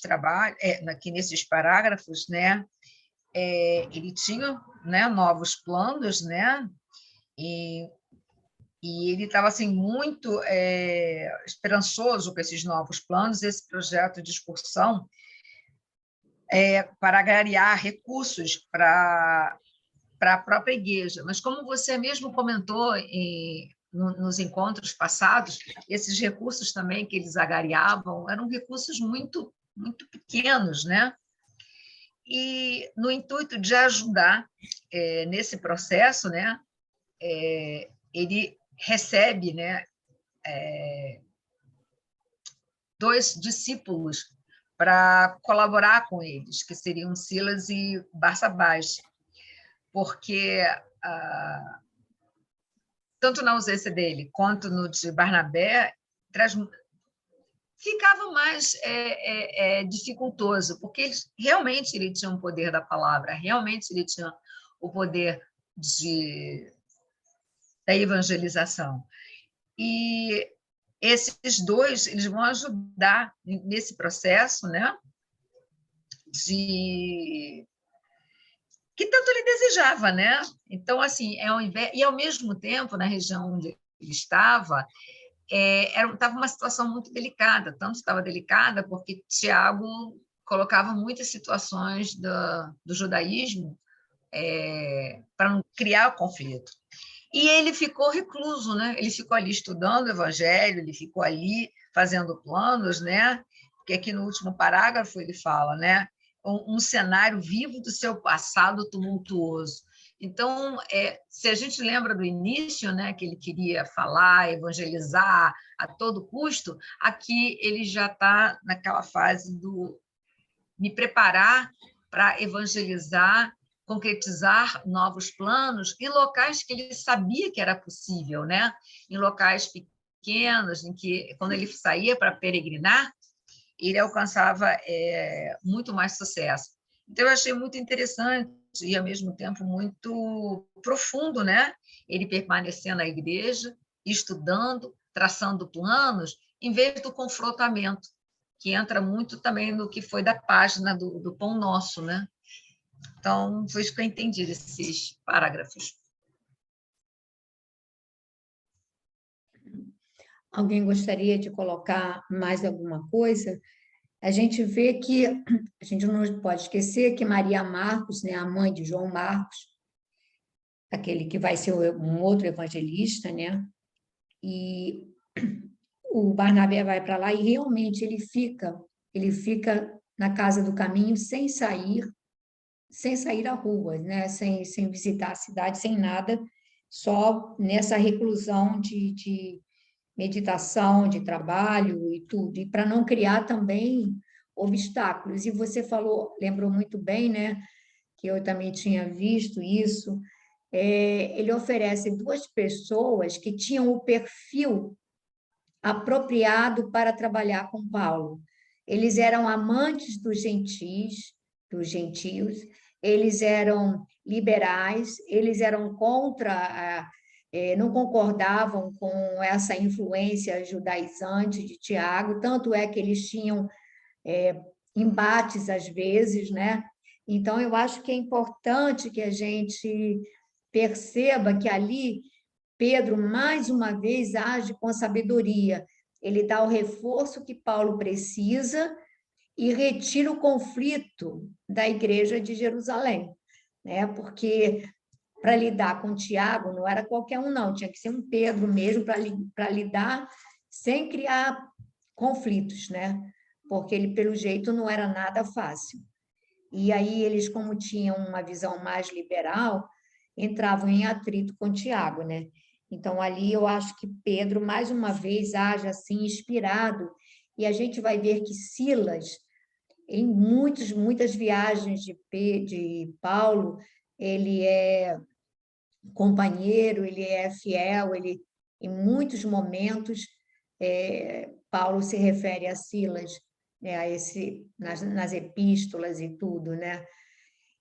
parágrafos, né, ele tinha, né, novos planos, né, e ele estava assim, muito esperançoso com esses novos planos, esse projeto de excursão, para angariar recursos para a própria igreja. Mas, como você mesmo comentou nos encontros passados, esses recursos também que eles angariavam eram recursos muito, muito pequenos, né? E, no intuito de ajudar nesse processo, né, ele recebe, né, 2 discípulos para colaborar com eles, que seriam Silas e Barsabás, porque tanto na ausência dele quanto no de Barnabé ficava mais dificultoso, porque realmente ele tinha o poder da palavra, realmente ele tinha o poder da evangelização. E esses 2, eles vão ajudar nesse processo, né, que tanto ele desejava, né? Então, assim, e ao mesmo tempo, na região onde ele estava, estava uma situação muito delicada, tanto estava delicada porque Tiago colocava muitas situações do judaísmo para não criar o conflito. E ele ficou recluso, né? Ele ficou ali estudando o Evangelho, ele ficou ali fazendo planos, né? Porque aqui no último parágrafo ele fala, né, um cenário vivo do seu passado tumultuoso. Então, se a gente lembra do início, né, que ele queria falar, evangelizar a todo custo, aqui ele já está naquela fase do me preparar para evangelizar, concretizar novos planos em locais que ele sabia que era possível, né? Em locais pequenos, em que, quando ele saía para peregrinar, ele alcançava muito mais sucesso. Então, eu achei muito interessante e, ao mesmo tempo, muito profundo, né? Ele permanecer na igreja, estudando, traçando planos, em vez do confrontamento, que entra muito também no que foi da página do Pão Nosso, né? Então, foi isso que eu entendi desses parágrafos. Alguém gostaria de colocar mais alguma coisa? A gente vê que, a gente não pode esquecer que Maria Marcos, né, a mãe de João Marcos, aquele que vai ser um outro evangelista, né? E o Barnabé vai para lá e realmente ele fica na casa do caminho sem sair à rua, né? Sem visitar a cidade, sem nada, só nessa reclusão de meditação, de trabalho e tudo, e para não criar também obstáculos. E você falou, lembrou muito bem, né? Que eu também tinha visto isso. Ele oferece duas pessoas que tinham o perfil apropriado para trabalhar com Paulo. Eles eram amantes dos gentios, eles eram liberais, eles eram contra, não concordavam com essa influência judaizante de Tiago, tanto é que eles tinham embates às vezes, né? Então, eu acho que é importante que a gente perceba que ali Pedro, mais uma vez, age com sabedoria. Ele dá o reforço que Paulo precisa e retira o conflito da igreja de Jerusalém, né? Porque para lidar com Tiago não era qualquer um, não, tinha que ser um Pedro mesmo para lidar sem criar conflitos, né? Porque ele, pelo jeito, não era nada fácil. E aí eles, como tinham uma visão mais liberal, entravam em atrito com Tiago, né? Então, ali eu acho que Pedro, mais uma vez, age assim, inspirado, e a gente vai ver que Silas, em muitas viagens de Paulo, ele é companheiro, ele é fiel, em muitos momentos, Paulo se refere a Silas, né, nas epístolas e tudo, né?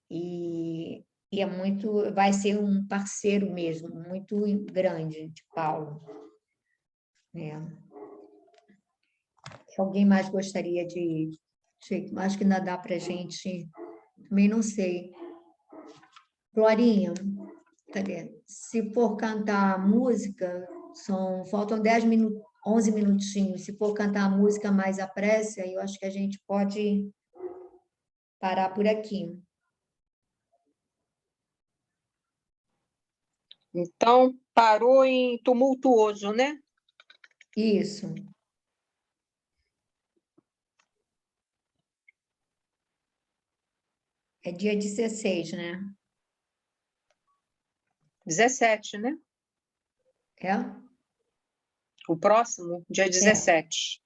E é muito, vai ser um parceiro mesmo, muito grande de Paulo, né? Alguém mais gostaria acho que ainda dá para a gente, também não sei. Glorinha, cadê? Se for cantar música, faltam 10 minutos, 11 minutinhos. Se for cantar a música mais a prece, aí eu acho que a gente pode parar por aqui. Então, parou em tumultuoso, né? Isso. É dia 16, né? 17, né? É? O próximo, dia 17.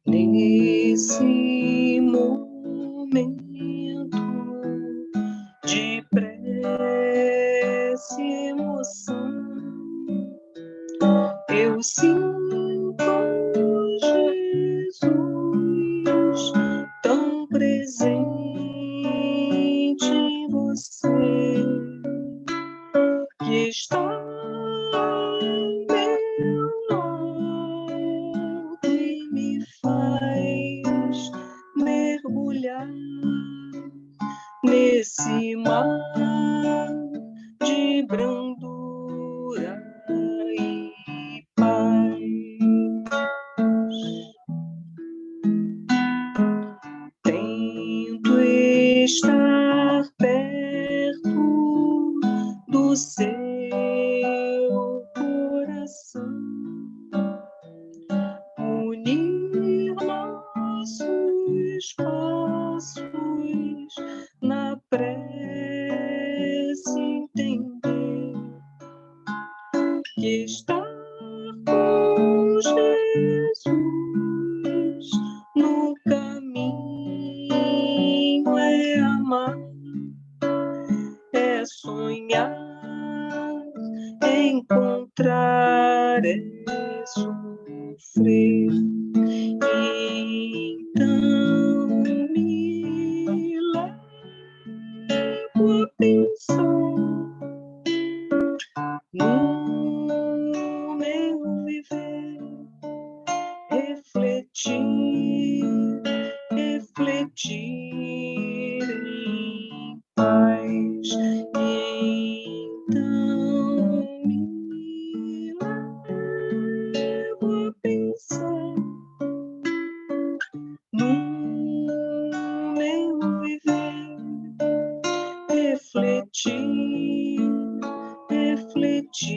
Nesse momento de prece e emoção, eu sinto Jesus tão presente em você, que está ao meu lado e me faz mergulhar nesse mar de brandura e paz. Tento estar perto do seu coração, refletir, refletir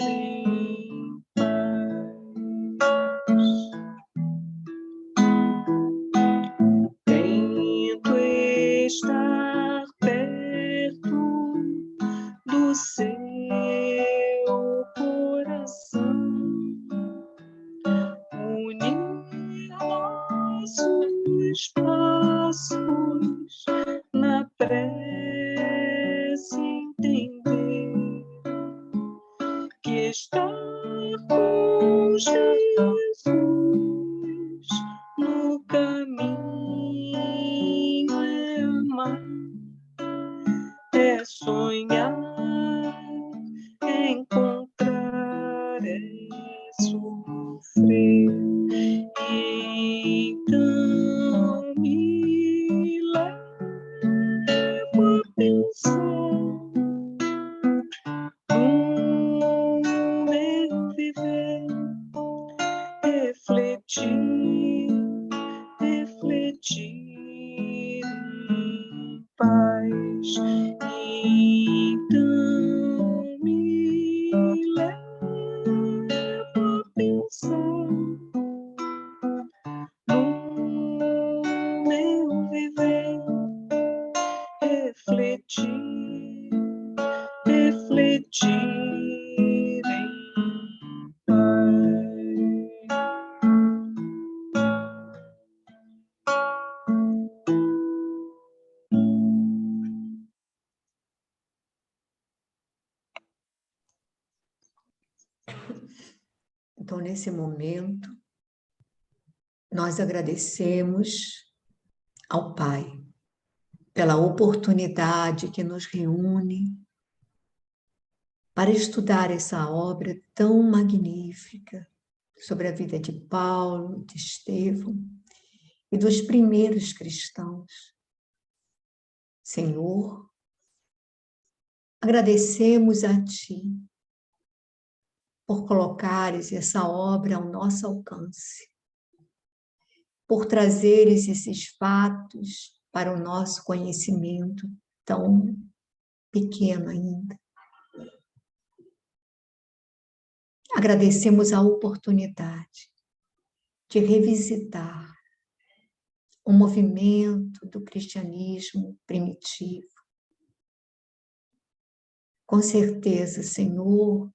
em paz. Tento estar perto do seu coração, unir nossos passos na prece, entender que estar com Jesus no caminho é amar, é sonhar, é encontrar, é sofrer. Então me leva a pensar no meu viver, refletir, refletir em paz. Então me leva a pensar no meu viver, refletir, refletir em paz. Então, nesse momento, nós agradecemos ao Pai pela oportunidade que nos reúne para estudar essa obra tão magnífica sobre a vida de Paulo, de Estevão e dos primeiros cristãos. Senhor, agradecemos a Ti por colocares essa obra ao nosso alcance, por trazeres esses fatos para o nosso conhecimento tão pequeno ainda. Agradecemos a oportunidade de revisitar o movimento do cristianismo primitivo. Com certeza, Senhor,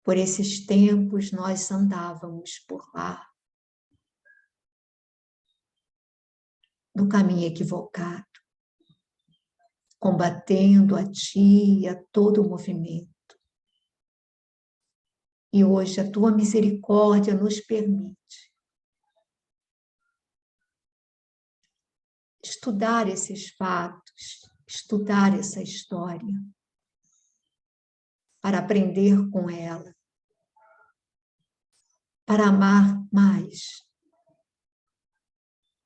por esses tempos nós andávamos por lá, no caminho equivocado, combatendo a Ti e a todo o movimento. E hoje a Tua misericórdia nos permite estudar esses fatos, estudar essa história, para aprender com ela, para amar mais,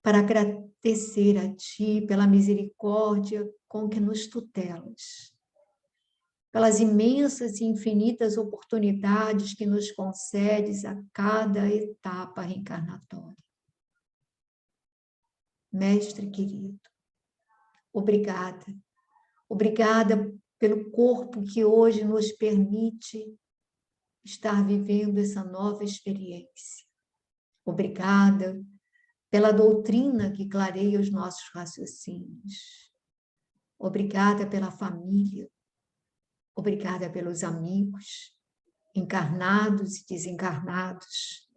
para agradecer a Ti pela misericórdia com que nos tutelas, pelas imensas e infinitas oportunidades que nos concedes a cada etapa reencarnatória. Mestre querido, obrigada. Obrigada pelo corpo que hoje nos permite estar vivendo essa nova experiência. Obrigada pela doutrina que clareia os nossos raciocínios. Obrigada pela família. Obrigada pelos amigos, encarnados e desencarnados,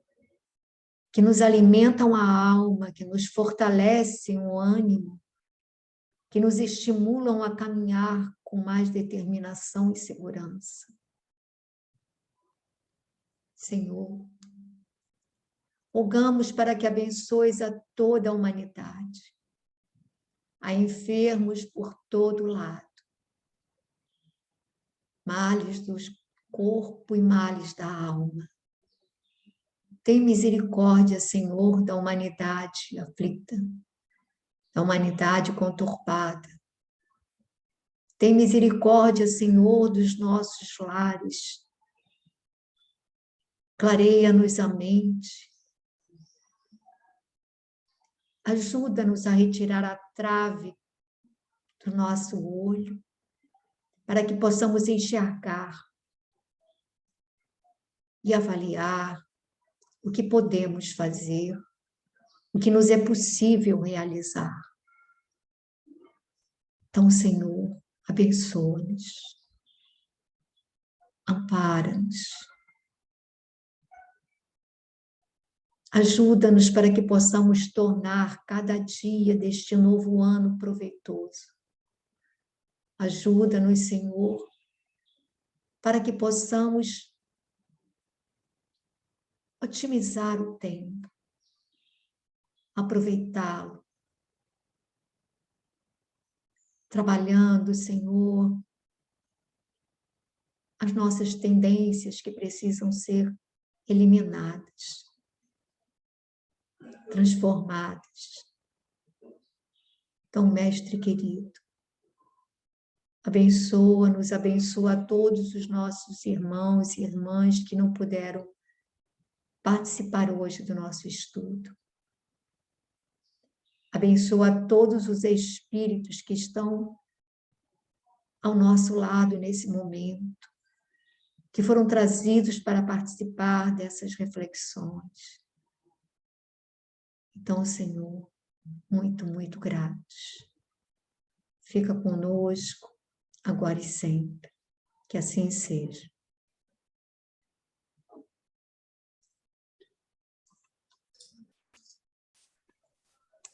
que nos alimentam a alma, que nos fortalecem o ânimo, que nos estimulam a caminhar com mais determinação e segurança. Senhor, rogamos para que abençoes a toda a humanidade, a enfermos por todo lado, males do corpo e males da alma. Tem misericórdia, Senhor, da humanidade aflita, da humanidade conturbada. Tem misericórdia, Senhor, dos nossos lares. Clareia-nos a mente. Ajuda-nos a retirar a trave do nosso olho, para que possamos enxergar e avaliar o que podemos fazer, o que nos é possível realizar. Então, Senhor, abençoa-nos, ampara-nos, ajuda-nos para que possamos tornar cada dia deste novo ano proveitoso. Ajuda-nos, Senhor, para que possamos otimizar o tempo, aproveitá-lo, trabalhando, Senhor, as nossas tendências que precisam ser eliminadas, transformadas. Então, Mestre querido, abençoa-nos, abençoa a todos os nossos irmãos e irmãs que não puderam participar hoje do nosso estudo. Abençoa a todos os espíritos que estão ao nosso lado nesse momento, que foram trazidos para participar dessas reflexões. Então, Senhor, muito, muito gratos. Fica conosco, agora e sempre. Que assim seja.